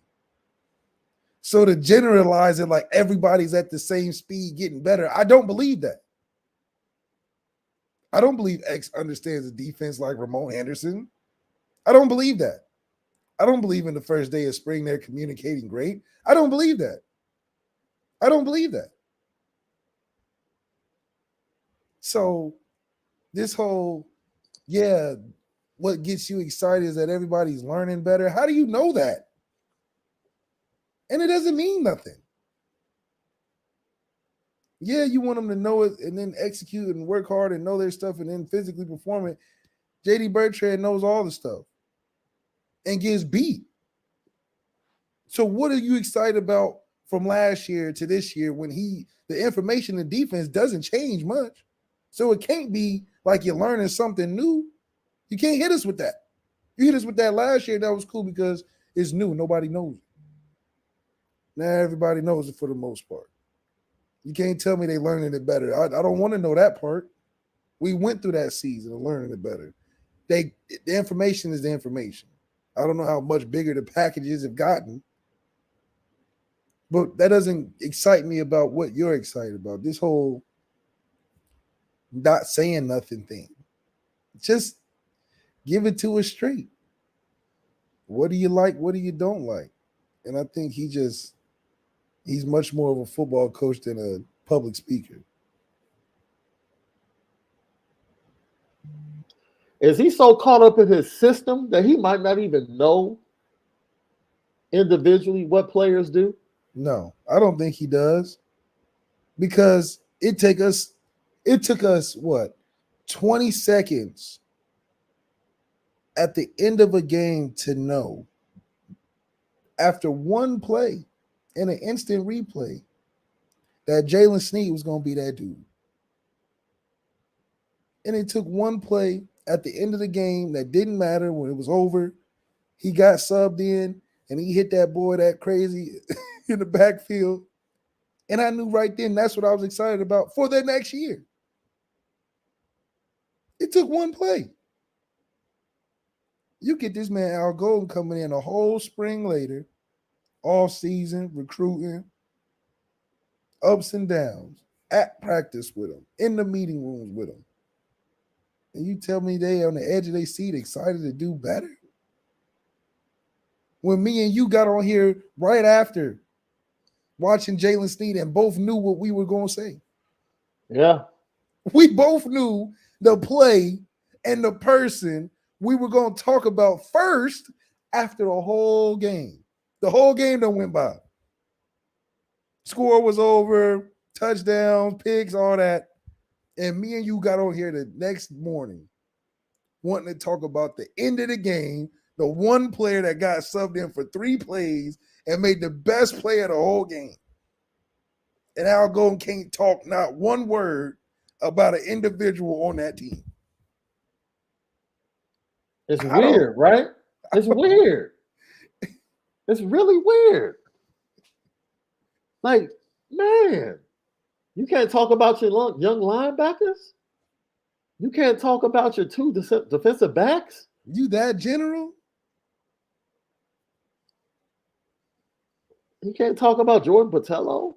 So to generalize it like everybody's at the same speed getting better, I don't believe that. I don't believe X understands the defense like Ramon Anderson. I don't believe that. I don't believe in the first day of spring they're communicating great. I don't believe that. I don't believe that. So this whole, what gets you excited is that everybody's learning better. How do you know that? And it doesn't mean nothing. Yeah, you want them to know it and then execute and work hard and know their stuff and then physically perform it. JD Bertrand knows all the stuff and gets beat. So what are you excited about from last year to this year when the information in defense doesn't change much? So it can't be like you're learning something new. You can't hit us with that. You hit us with that last year. That was cool because it's new. Nobody knows it. Now everybody knows it for the most part. You can't tell me they learning it better. I don't want to know that part. We went through that season of learning it better. The information is the information. I don't know how much bigger the packages have gotten, but that doesn't excite me about what you're excited about. This whole not saying nothing thing. Just give it to us straight. What do you like? What do you don't like? And I think he's much more of a football coach than a public speaker. Is he so caught up in his system that he might not even know individually what players do? No, I don't think he does. Because it took us what, 20 seconds at the end of a game to know after one play and an instant replay that Jalen Snead was going to be that dude. And it took one play at the end of the game that didn't matter when it was over. He got subbed in and he hit that boy that crazy in the backfield. And I knew right then that's what I was excited about for the next year. It took one play. You get this man Al Golden coming in a whole spring later, all season, recruiting, ups and downs, at practice with him, in the meeting rooms with him. And you tell me they on the edge of their seat excited to do better? When me and you got on here right after watching Jalen Snead and both knew what we were going to say. Yeah. We both knew the play and the person we were going to talk about first after the whole game. The whole game done went by. Score was over, touchdowns, picks, all that. And me and you got on here the next morning wanting to talk about the end of the game, the one player that got subbed in for 3 plays and made the best play of the whole game. And Al Golden can't talk not one word about an individual on that team. It's weird, right? It's weird. It's really weird. Like, man, you can't talk about your young linebackers? You can't talk about your 2 defensive backs? You that general? You can't talk about Jordan Botelho?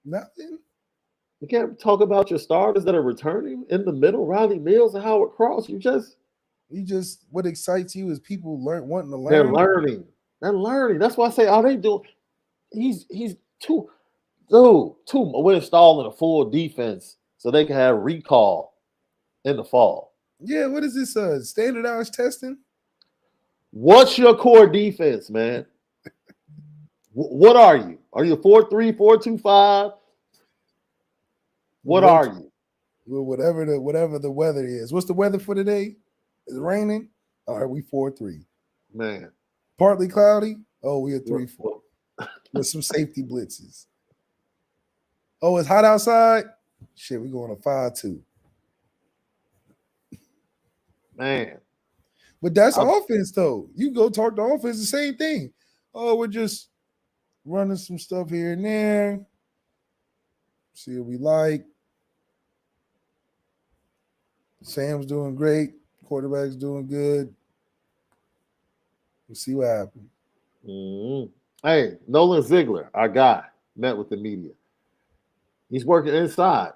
Nothing. You can't talk about your starters that are returning in the middle, Riley Mills and Howard Cross. You just What excites you is people wanting to learn. They're learning. They're learning. That's why I say, are they doing? He's too we're installing a full defense so they can have recall in the fall. Yeah, what is this? Standardized testing? What's your core defense, man? What are you? Are you 4-3, 4-2-5? What are you? Well, whatever the weather is. What's the weather for today? Is it raining? All right, we 4-3. Man. Partly cloudy? Oh, we are 3-4. With some safety blitzes. Oh, it's hot outside? Shit, we going to 5-2. Man. But that's offense, though. You go talk to offense, the same thing. Oh, we're just running some stuff here and there. See what we like. Sam's doing great. Quarterback's doing good. We'll see what happens. Mm-hmm. Hey, Nolan Ziegler, our guy, met with the media. He's working inside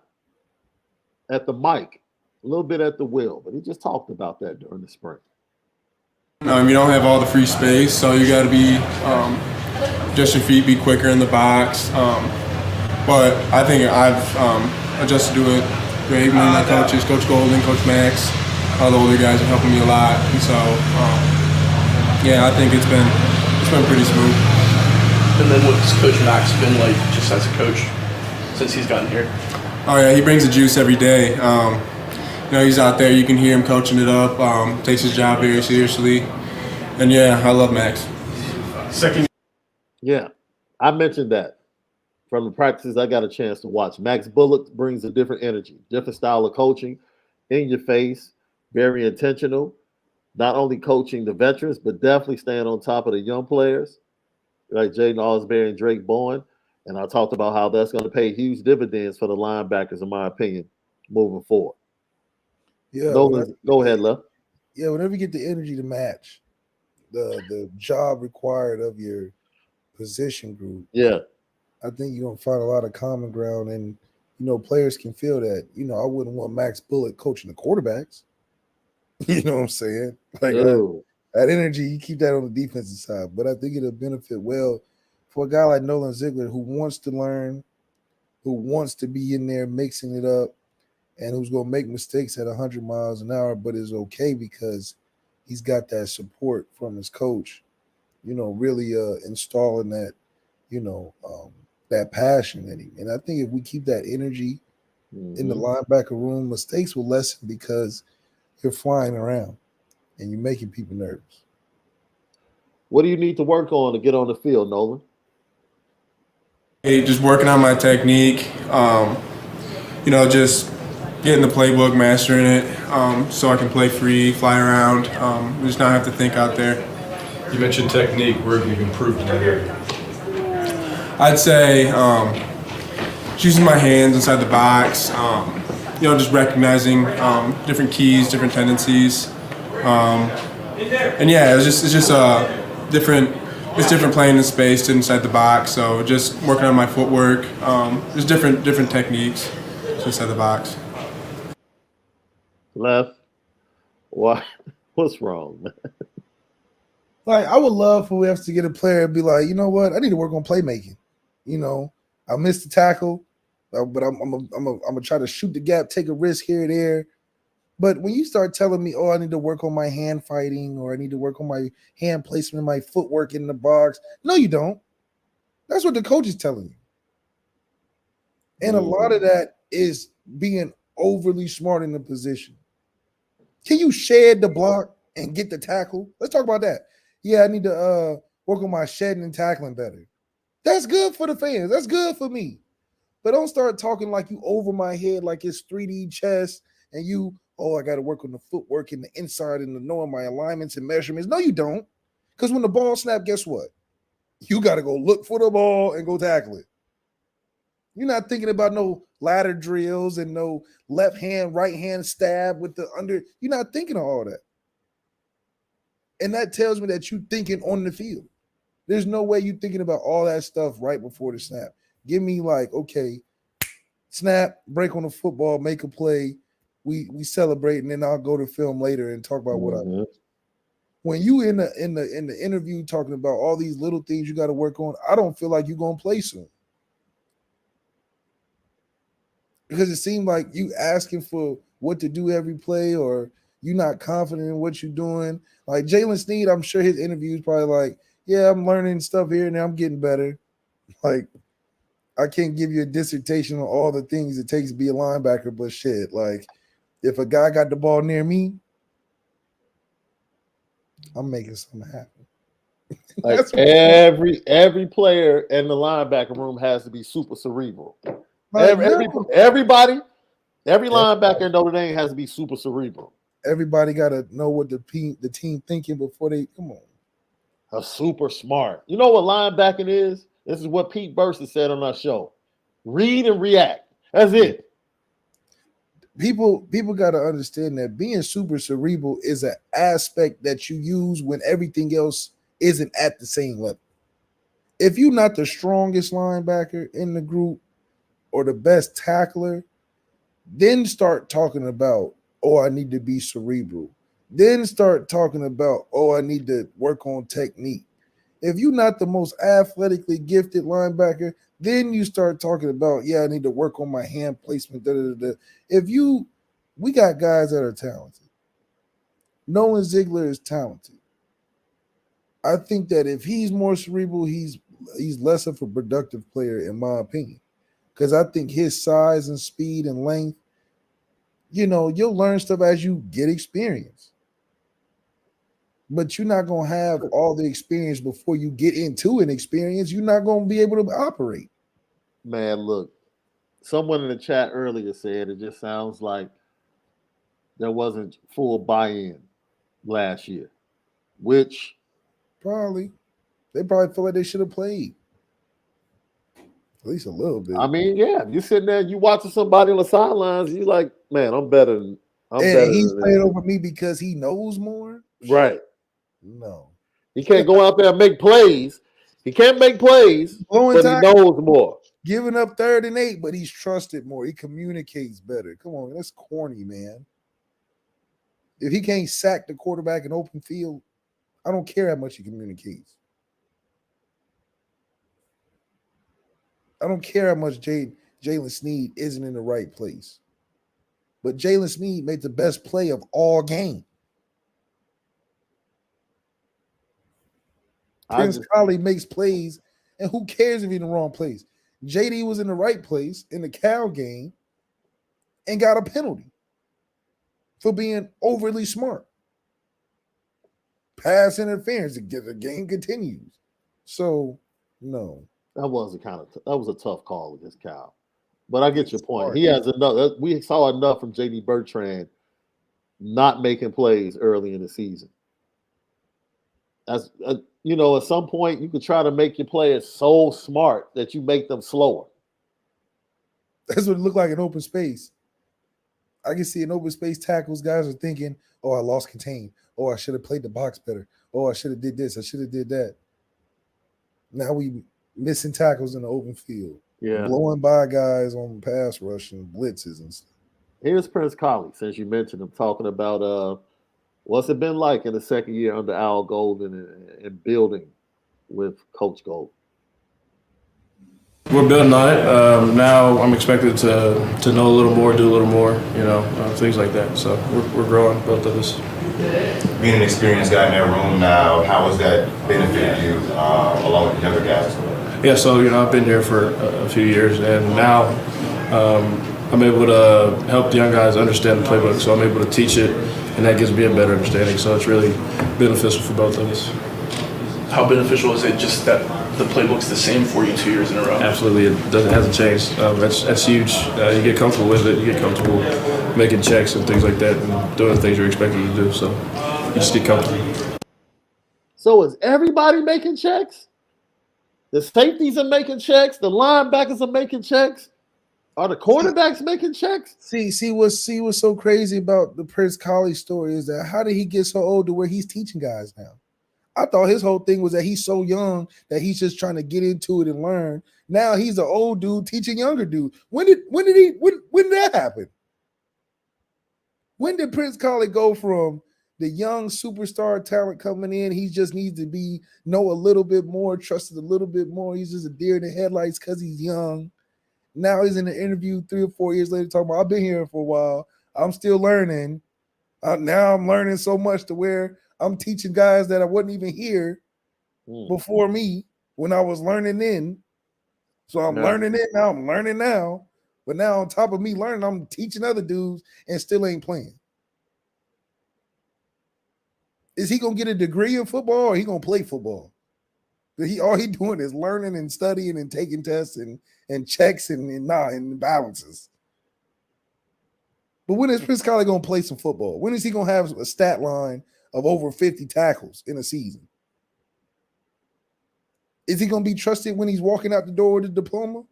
at the mic, a little bit at the wheel, but he just talked about that during the spring. You don't have all the free space, so you got to be just your feet, be quicker in the box. But I think I've adjusted to it great. My coaches, Coach Golden, Coach Max, all the older guys are helping me a lot, and so I think it's been pretty smooth. And then what's Coach Max been like just as a coach since he's gotten here? Oh yeah, he brings the juice every day. He's out there. You can hear him coaching it up. Takes his job very seriously, and I love Max. Yeah, I mentioned that from the practices I got a chance to watch. Max Bullock brings a different energy, different style of coaching, in your face, very intentional. Not only coaching the veterans, but definitely staying on top of the young players. like Jaden Osbury and Drake Bowen. And I talked about how that's going to pay huge dividends for the linebackers, in my opinion, moving forward. Yeah, Nolan, go ahead, Left. whenever you get the energy to match the job required of your position group, Yeah. I think you're gonna find a lot of common ground, and players can feel that. I wouldn't want Max Bullock coaching the quarterbacks. You know what I'm saying? Like No. that energy, you keep that on the defensive side. But I think it'll benefit well for a guy like Nolan Ziegler who wants to learn, who wants to be in there mixing it up, and who's going to make mistakes at 100 miles an hour, but is okay because he's got that support from his coach, really installing that, that passion in him. And I think if we keep that energy in the linebacker room, mistakes will lessen because you're flying around and you're making people nervous. What do you need to work on to get on the field, Nolan? Hey, just working on my technique. Just getting the playbook, mastering it, so I can play free, fly around, just not have to think out there. You mentioned technique. Where have you improved in that area? I'd say just using my hands inside the box, just recognizing different keys, different tendencies, and yeah, it's just different. It's different playing in space to inside the box. So just working on my footwork, just different techniques inside the box. Left. What? What's wrong, man? Like, I would love for us to get a player and be like, you know what, I need to work on playmaking. I missed the tackle, but I'm gonna try to shoot the gap, take a risk here and there. But when you start telling me, oh, I need to work on my hand fighting, or I need to work on my hand placement, my footwork in the box, no, you don't. That's what the coach is telling you. And a lot of that is being overly smart in the position. Can you shed the block and get the tackle? Let's talk about that. Yeah, I need to work on my shedding and tackling better. That's good for the fans. That's good for me. But don't start talking like you over my head, like it's 3D chess, and I got to work on the footwork and the inside and the knowing my alignments and measurements. No, you don't. Because when the ball snap, guess what? You got to go look for the ball and go tackle it. You're not thinking about no ladder drills and no left hand, right hand stab with the under. You're not thinking of all that. And that tells me that you're thinking on the field. There's no way you're thinking about all that stuff right before the snap. Give me like, okay, snap, break on the football, make a play. We celebrate, and then I'll go to film later and talk about what I did. When you in the interview talking about all these little things you got to work on, I don't feel like you're gonna play soon. Because it seemed like you asking for what to do every play, or you're not confident in what you're doing. Like Jalen Sneed, I'm sure his interview is probably like, yeah, I'm learning stuff here and I'm getting better. Like, I can't give you a dissertation on all the things it takes to be a linebacker, but shit, like, if a guy got the ball near me, I'm making something happen. Like every player in the linebacker room has to be super cerebral. Like, everybody, every linebacker in Notre Dame has to be super cerebral. Everybody got to know what the team thinking before they come on. A super smart. You know what linebacking is? This is what Pete Burson said on our show. Read and react. That's it. People got to understand that being super cerebral is an aspect that you use when everything else isn't at the same level. If you're not the strongest linebacker in the group or the best tackler, then start talking about, oh, I need to be cerebral. Then start talking about, oh, I need to work on technique. If you're not the most athletically gifted linebacker, then you start talking about, yeah, I need to work on my hand placement. We got guys that are talented. Nolan Ziegler is talented. I think that if he's more cerebral, he's less of a productive player, in my opinion. Because I think his size and speed and length, you'll learn stuff as you get experience. But you're not going to have all the experience before you get into an experience. You're not going to be able to operate. Man, look, someone in the chat earlier said it just sounds like there wasn't full buy-in last year, which probably They probably feel like they should have played. At least a little bit. I mean, yeah, you sitting there, you watching somebody on the sidelines, you like, man, I'm better than And he's than playing them. over me because he knows more. Right. No, He can't go out there and make plays. He can't make plays, blowing but he tackles, knows more. giving up 3rd and 8, but he's trusted more. He communicates better. Come on, that's corny, man. If he can't sack the quarterback in open field, I don't care how much he communicates. I don't care how much Jalen Sneed isn't in the right place. But Jalen Sneed made the best play of all game. Prince Collie makes plays, and who cares if he's in the wrong place? JD was in the right place in the Cal game and got a penalty for being overly smart. Pass interference, the game continues. So, no. That was a tough call against Cal. But I get your point. He has enough. We saw enough from JD Bertrand not making plays early in the season. As at some point you could try to make your players so smart that you make them slower. That's what it looked like in open space. I can see in open space tackles, guys are thinking, "Oh, I lost contain. Oh, I should have played the box better. Oh, I should have did this. I should have did that." Now we missing tackles in the open field. Yeah. Blowing by guys on pass rush and blitzes and stuff. Here's Prince Collie, since you mentioned him, talking about what's it been like in the second year under Al Golden and building with Coach Golden. We're building on it. Now I'm expected to know a little more, do a little more, things like that. So we're growing both of us. Being an experienced guy in that room now, how has that benefited you along with the younger guys? Yeah, so I've been here for a few years, and now I'm able to help the young guys understand the playbook. So I'm able to teach it, and that gives me a better understanding. So it's really beneficial for both of us. How beneficial is it just that the playbook's the same for you 2 years in a row? Absolutely, it hasn't changed. That's huge. You get comfortable with it. You get comfortable making checks and things like that, and doing the things you're expected to do. So you just get comfortable. So is everybody making checks? The safeties are making checks. The linebackers are making checks. Are the quarterbacks making checks? See what's so crazy about the Prince Collie story is that how did he get so old to where he's teaching guys now? I thought his whole thing was that he's so young that he's just trying to get into it and learn. Now he's an old dude teaching younger dude. When did that happen? When did Prince Collie go from the young superstar talent coming in? He just needs to know a little bit more, trusted a little bit more. He's just a deer in the headlights because he's young. Now he's in an interview 3 or 4 years later talking about, I've been here for a while. I'm still learning. Now I'm learning so much to where I'm teaching guys that I wasn't even here before me when I was learning then. So I'm learning it now. I'm learning now. But now on top of me learning, I'm teaching other dudes and still ain't playing. Is he going to get a degree in football or he going to play football? All he doing is learning and studying and taking tests and checks and balances. But when is Prince Collie going to play some football? When is he going to have a stat line of over 50 tackles in a season? Is he going to be trusted when he's walking out the door with a diploma?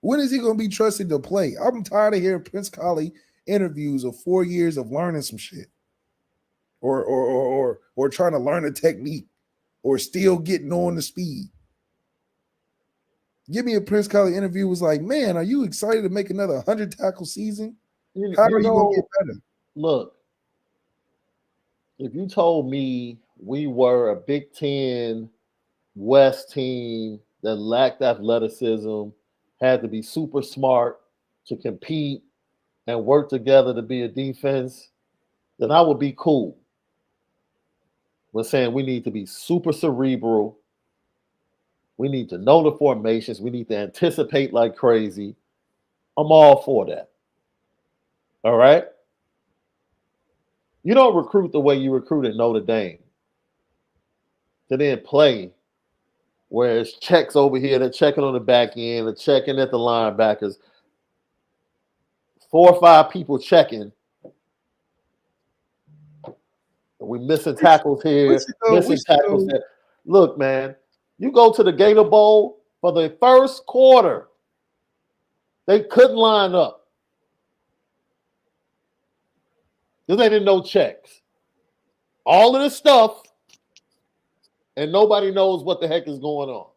When is he going to be trusted to play? I'm tired of hearing Prince Collie interviews of 4 years of learning some shit or trying to learn a technique or still getting on the speed. Give me a Prince Collie interview was like, man, are you excited to make another 100 tackle season? How are you going to get better? Look, if you told me we were a Big Ten West team that lacked athleticism, had to be super smart to compete and work together to be a defense, then I would be cool. We're saying we need to be super cerebral. We need to know the formations. We need to anticipate like crazy. I'm all for that. All right? You don't recruit the way you recruit at Notre Dame to then play where it's checks over here, they're checking on the back end, they're checking at the linebackers. 4 or 5 people checking. We missing tackles here, we missing should tackles go. there. Look, man, you go to the Gator Bowl for the first quarter. They couldn't line up. Because they didn't know checks. All of this stuff, and nobody knows what the heck is going on.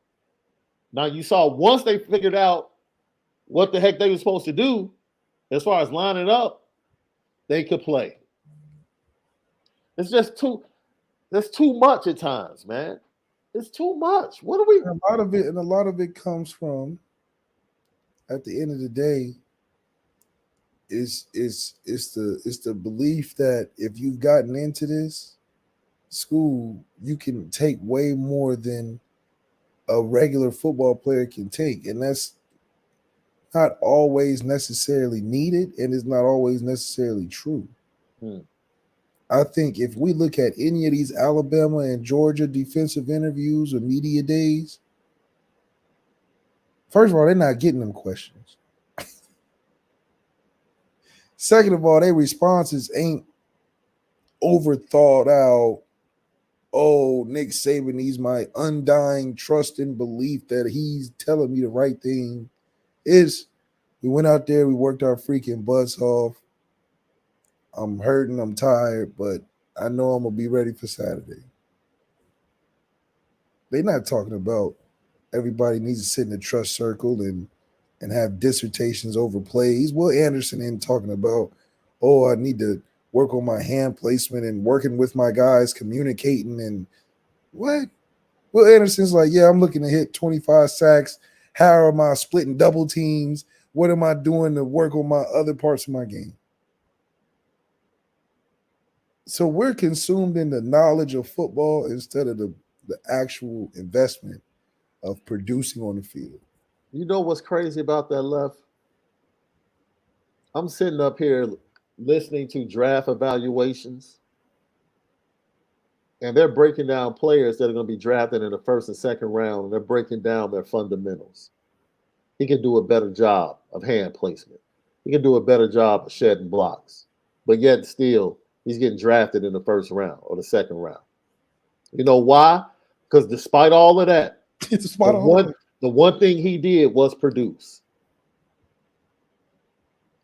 Now, you saw once they figured out what the heck they were supposed to do, as far as lining up, they could play. It's just there's too much at times, man. It's too much. What are we? A lot of it comes from, at the end of the day, is the belief that if you've gotten into this school, you can take way more than a regular football player can take, and that's not always necessarily needed, and is not always necessarily true. I think if we look at any of these Alabama and Georgia defensive interviews or media days, first of all, they're not getting them questions. Second of all, their responses ain't overthought out. Oh, Nick Saban needs my undying trust and belief that he's telling me the right thing. We went out there, we worked our freaking butts off. I'm hurting, I'm tired, but I know I'm going to be ready for Saturday. They're not talking about everybody needs to sit in the trust circle and have dissertations over plays. Will Anderson ain't talking about, oh, I need to work on my hand placement and working with my guys, communicating and what? Will Anderson's like, yeah, I'm looking to hit 25 sacks. How am I splitting double teams? What am I doing to work on my other parts of my game? So we're consumed in the knowledge of football instead of the actual investment of producing on the field. You know what's crazy about that, Left? I'm sitting up here listening to draft evaluations, and they're breaking down players that are going to be drafted in the first and second round, and they're breaking down their fundamentals. He can do a better job of hand placement. He can do a better job of shedding blocks. But yet still, he's getting drafted in the first round or the second round. You know why? Because despite all of that, the one thing he did was produce.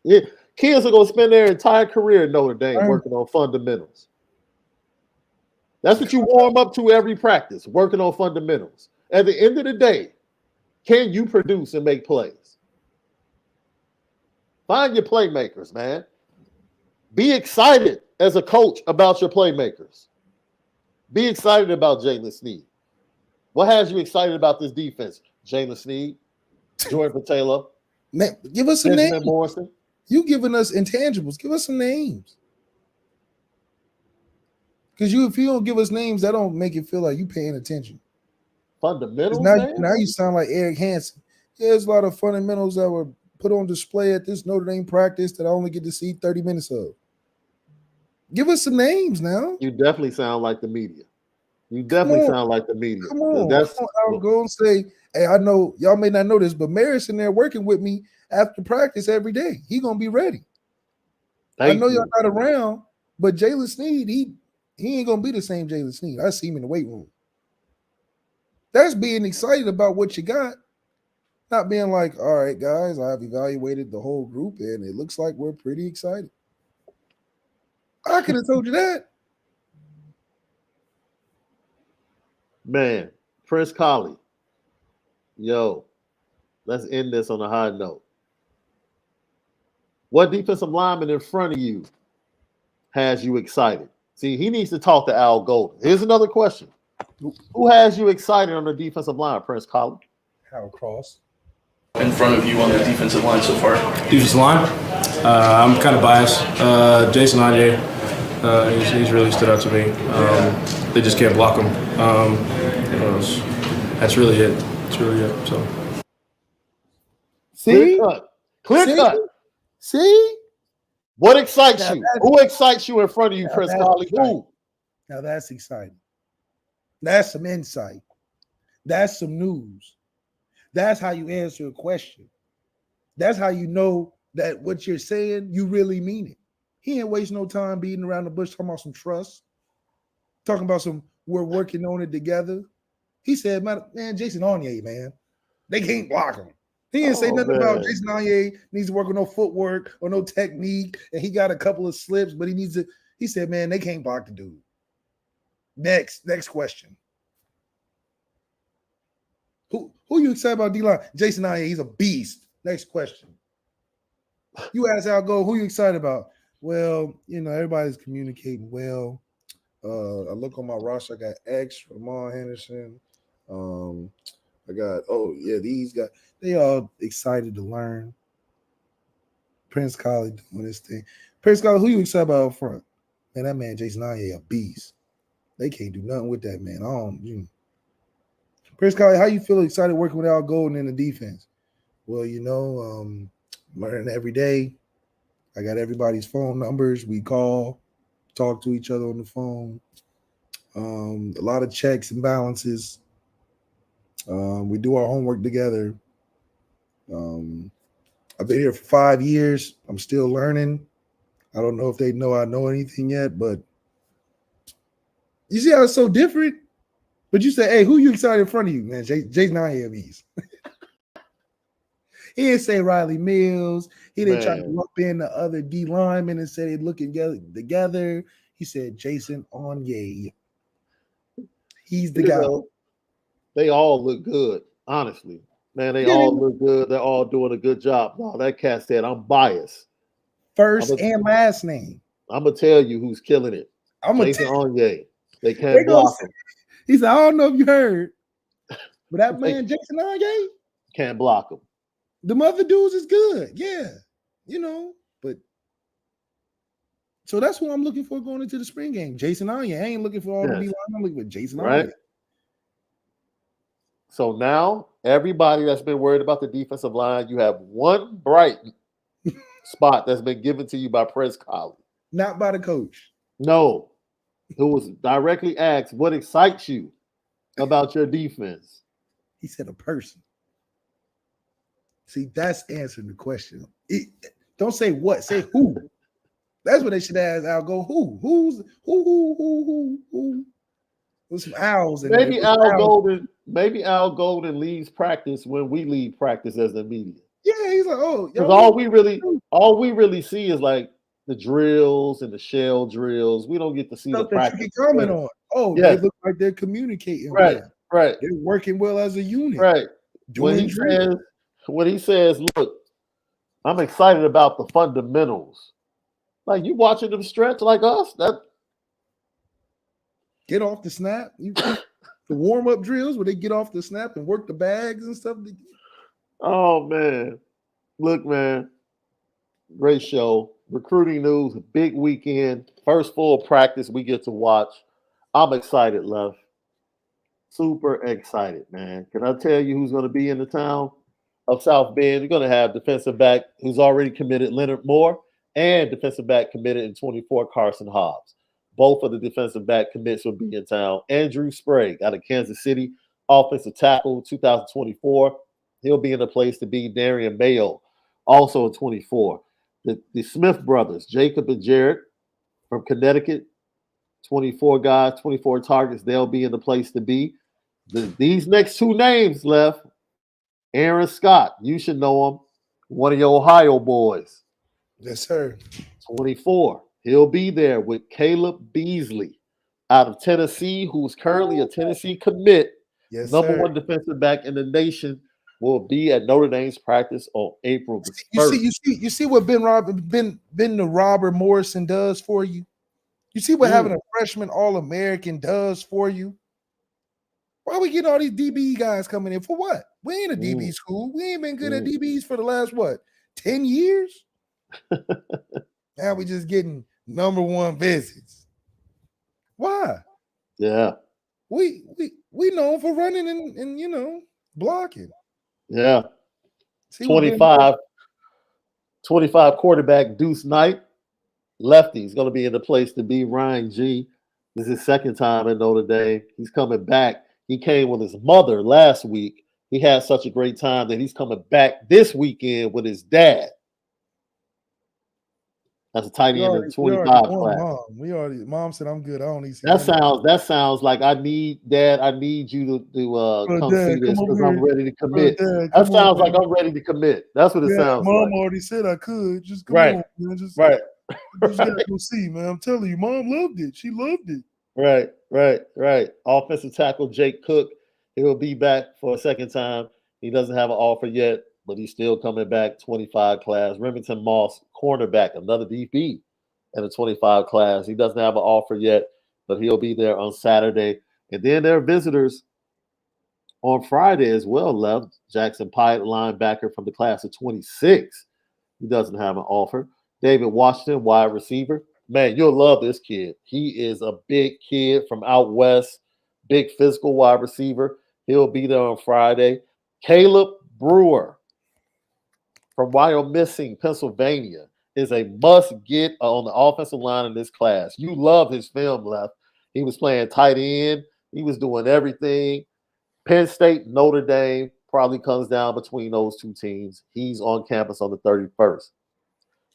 Yeah, kids are going to spend their entire career in Notre Dame working on fundamentals. That's what you warm up to every practice, working on fundamentals. At the end of the day, can you produce and make plays? Find your playmakers, man. Be excited as a coach about your playmakers. Be excited about Jalen Sneed. What has you excited about this defense? Jalen Sneed, Jordan Patella. Give us some names. Morrison. You giving us intangibles. Give us some names. Because if you don't give us names, that don't make it feel like you paying attention. Fundamentals, now you sound like Eric Hansen. Yeah, there's a lot of fundamentals that were put on display at this Notre Dame practice that I only get to see 30 minutes of. Give us some names now. You definitely sound like the media. You definitely sound like the media. Come on. I'll go and say, hey, I know y'all may not know this, but Mary's in there working with me after practice every day. He gonna be ready. I know y'all not around, but Jalen Sneed, he ain't gonna be the same Jalen Sneed. I see him in the weight room. That's being excited about what you got, not being like, all right, guys, I've evaluated the whole group and it looks like we're pretty excited. I could have told you that. Man, Prince Colley. Yo, let's end this on a high note. What defensive lineman in front of you has you excited? See, he needs to talk to Al Golden. Here's another question. Who has you excited on the defensive line, Prince Colley? Harold Cross. In front of you on the defensive line so far? Defensive line? I'm kind of biased. Jason Anye, he's really stood out to me. They just can't block him. That's really it. That's really it. So. See? Clear cut. See? What excites you? Who excites you in front of you, Prince Colley? Who? Now that's exciting. That's some insight. That's some news. That's how you answer a question. That's how you know that what you're saying, you really mean it. He ain't waste no time beating around the bush talking about some trust. talking about we're working on it together. He said, man, Jason Onye, man, they can't block him. He didn't say nothing about Jason Onye needs to work with no footwork or no technique, and he got a couple of slips, but he needs to. He said, man, they can't block the dude. Next question. Who you excited about D-line? Jason Onye, he's a beast. Next question. You ask Al Go, who you excited about? Well, everybody's communicating well. I look on my roster. I got X, Ramon Henderson. I got, these guys. They all excited to learn. Prince Colley doing this thing. Prince Colley, who you excited about up front? Man, that man Jason Onye a beast. They can't do nothing with that man. Prince Colley, how you feel excited working with Al Golden in the defense? Well, learning every day. I got everybody's phone numbers. We call, talk to each other on the phone. A lot of checks and balances. We do our homework together. I've been here for 5 years. I'm still learning. I don't know if they know I know anything yet, but you see how it's so different? But you say, hey, who you excited in front of you, man? Jason Onye. He didn't say Riley Mills. He didn't try to lump in the other D linemen and say they're looking together. He said Jason Onye. He's the guy. They all look good, honestly. Man, they all look good. They're all doing a good job. No, that cat said, I'm biased. First and last name. I'm going to tell you who's killing it. Jason Onye. They can't block him. He said, I don't know if you heard, but that man, Jason Onye, can't block him. The other dudes is good. Yeah. But so that's who I'm looking for going into the spring game. Jason Onye. I ain't looking for all the D-line. I'm looking for Jason Onye. So now everybody that's been worried about the defensive line, you have one bright spot that's been given to you by Prince Colley. Not by the coach. No. Who was directly asked, what excites you about your defense? He said a person. See, that's answering the question. Don't say what, say who. That's what they should ask Al Go. Who? Who? There's some owls in maybe there. Maybe Al Golden leaves practice when we leave practice as the media. Yeah, he's like, oh, because all we really see is like the drills and the shell drills. We don't get to see the practice. You can comment on. Oh, they look like they're communicating. Right. They're working well as a unit. Right. When he says, look, I'm excited about the fundamentals. Like you watching them stretch like us. That get off the snap. The warm-up drills where they get off the snap and work the bags and stuff. Oh man. Look, man. Great show. Recruiting news, big weekend. First full practice we get to watch. I'm excited, love. Super excited, man. Can I tell you who's going to be in the town of South Bend? You're going to have defensive back who's already committed, Leonard Moore, and defensive back committed in 24, Carson Hobbs. Both of the defensive back commits will be in town. Andrew Sprague out of Kansas City, offensive tackle, 2024. He'll be in the place to be. Darian Mayo, also in 24. The Smith brothers, Jacob and Jared from Connecticut, 24 guys, 24 targets. They'll be in the place to be. These next two names left. Aaron Scott, you should know him, one of your Ohio boys. Yes, sir. 24. He'll be there with Caleb Beasley out of Tennessee, who's currently a Tennessee commit. Yes, number sir. one defensive back in the nation. Will be at Notre Dame's practice on April the 1st. You see what Ben the Robert Morrison does for you? You see what having a freshman All-American does for you? Why we getting all these DB guys coming in? For what? We ain't a DB school. We ain't been good at DBs for the last, 10 years? Now we just getting number one visits. Why? Yeah. We known for running and blocking. Yeah. 25 quarterback Deuce Knight. Lefty is going to be in the place to be. Ryan G. This is his second time in Notre Dame. He's coming back. He came with his mother last week. He had such a great time that he's coming back this weekend with his dad. That's a tight We end in already, the we 25 already won, class. Mom said I'm good. I don't need to see That sounds like I need you to Bro, come Dad, see come this because over I'm here. ready to Bro, commit. Dad, That come on, sounds like man. I'm ready to commit. That's what it Yeah, sounds Mom like. already said I could. Just come Right. on, man. Just Right. you just gotta go see, man. I'm telling you, Mom loved it. She loved it. Right. Offensive tackle Jake Cook, he'll be back for a second time. He doesn't have an offer yet, but he's still coming back. 25 class. Remington Moss, cornerback, another DB in the 25 class. He doesn't have an offer yet, but he'll be there on Saturday. And then there are visitors on Friday as well. Left Jackson Pyatt, linebacker from the class of 26. He doesn't have an offer. David Washington, wide receiver. Man, you'll love this kid. He is a big kid from out west, big physical wide receiver. He'll be there on Friday. Caleb Brewer from Wyomissing, Pennsylvania, is a must get on the offensive line in this class. You love his film, Left. He was playing tight end. He was doing everything. Penn State, Notre Dame probably comes down between those two teams. He's on campus on the 31st.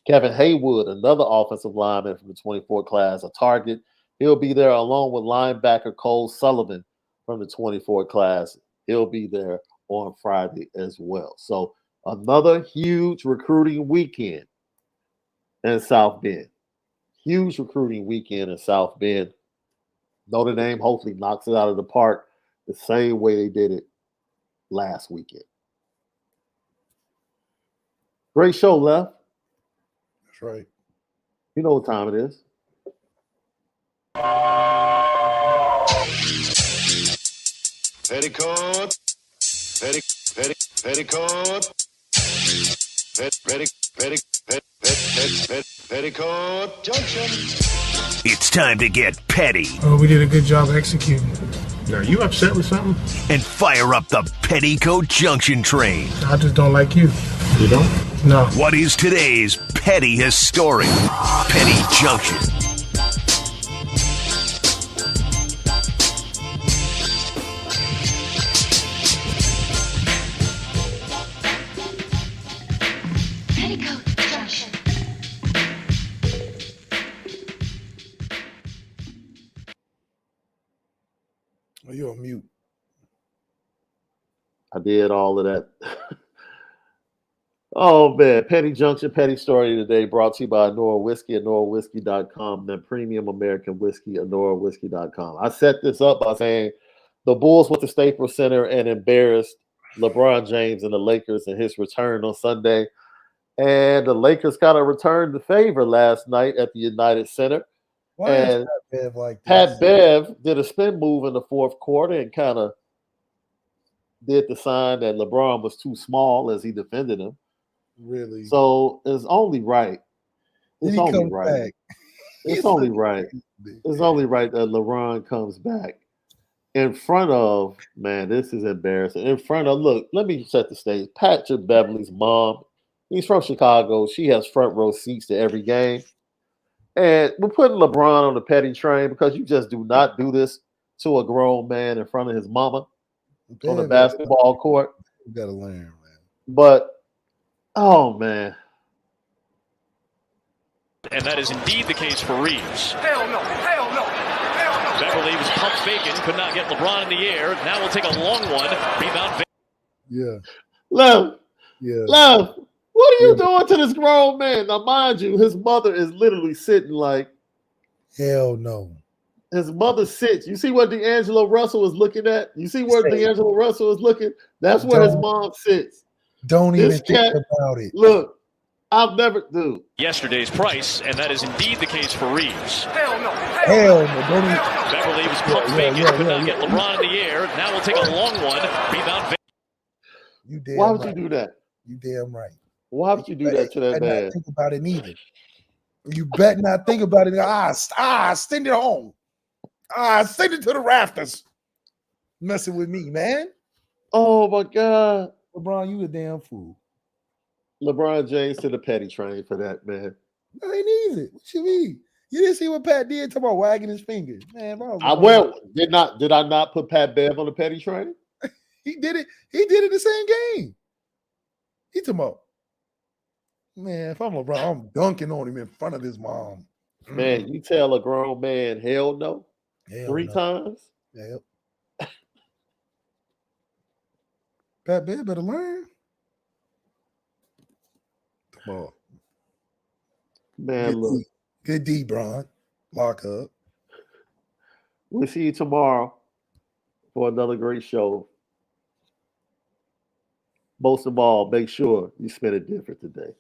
Kevin Haywood, another offensive lineman from the 24 class, a target. He'll be there along with linebacker Cole Sullivan from the 24 class. He'll be there on Friday as well. So another huge recruiting weekend in South Bend. Huge recruiting weekend in South Bend. Notre Dame hopefully knocks it out of the park the same way they did it last weekend. Great show, Left. That's right. You know what time it is. Petticoat. Petticoat Junction. It's time to get petty. Oh, we did a good job executing. Are you upset with something? And fire up the Petticoat Junction train. I just don't like you. You don't? No. What is today's petty history? Petty Junction. Petticoat Junction. Oh, you're on mute. I did all of that. Oh, man. Petty Junction, Petty Story today brought to you by Onora Whiskey, OnoraWhiskey.com, then Premium American Whiskey, OnoraWhiskey.com. I set this up by saying the Bulls went to Staples Center and embarrassed LeBron James and the Lakers in his return on Sunday. And the Lakers kind of returned the favor last night at the United Center. Why and is Pat Bev like this? Pat Bev did a spin move in the fourth quarter and kind of did the sign that LeBron was too small as he defended him. Really? So it's only right. It's only right. Back. It's only right. It's only right that LeBron comes back in front of, man, this is embarrassing. In front of, look, let me set the stage. Patrick Beverly's mom, he's from Chicago. She has front row seats to every game. And we're putting LeBron on the petty train because you just do not do this to a grown man in front of his mama on the basketball court. You got to learn, man. But, oh, man. And that is indeed the case for Reeves. Hell no. Beverly was pump faking, could not get LeBron in the air. Now we'll take a long one. Rebound. Yeah. Love. Yeah. Love. What are you doing to this grown man? Now, mind you, his mother is literally sitting like. Hell no. His mother sits. You see what D'Angelo Russell is looking at? You see where D'Angelo Russell is looking? That's where his mom sits. Don't even think about it. Look, I've never, dude. Yesterday's price, and that is indeed the case for Reeves. Hell no. Hell no. Don't even. Beverly was pump faking, could not get LeBron in the air. Now we'll take a long one. Rebound. You damn Why would right. you do that? You damn right. Why would you do that to that man? Not think about it neither. You bet not think about it. Send it home. Send it to the rafters. Messing with me, man. Oh my God. LeBron, you a damn fool. LeBron James to the petty train for that, man. No, they need it. What you mean? You didn't see what Pat did? Talk about wagging his fingers. Man, did I not put Pat Bev on the petty train? He did it. He did it the same game. He talking about Man, if I'm LeBron, I'm dunking on him in front of his mom. Man, you tell a grown man, hell no, Hell 3 no. times. Yep. Pat Bear better learn. Come on. Man, look, Good D, Bron. Lock up. we'll see you tomorrow for another great show. Most of all, make sure you spend it different today.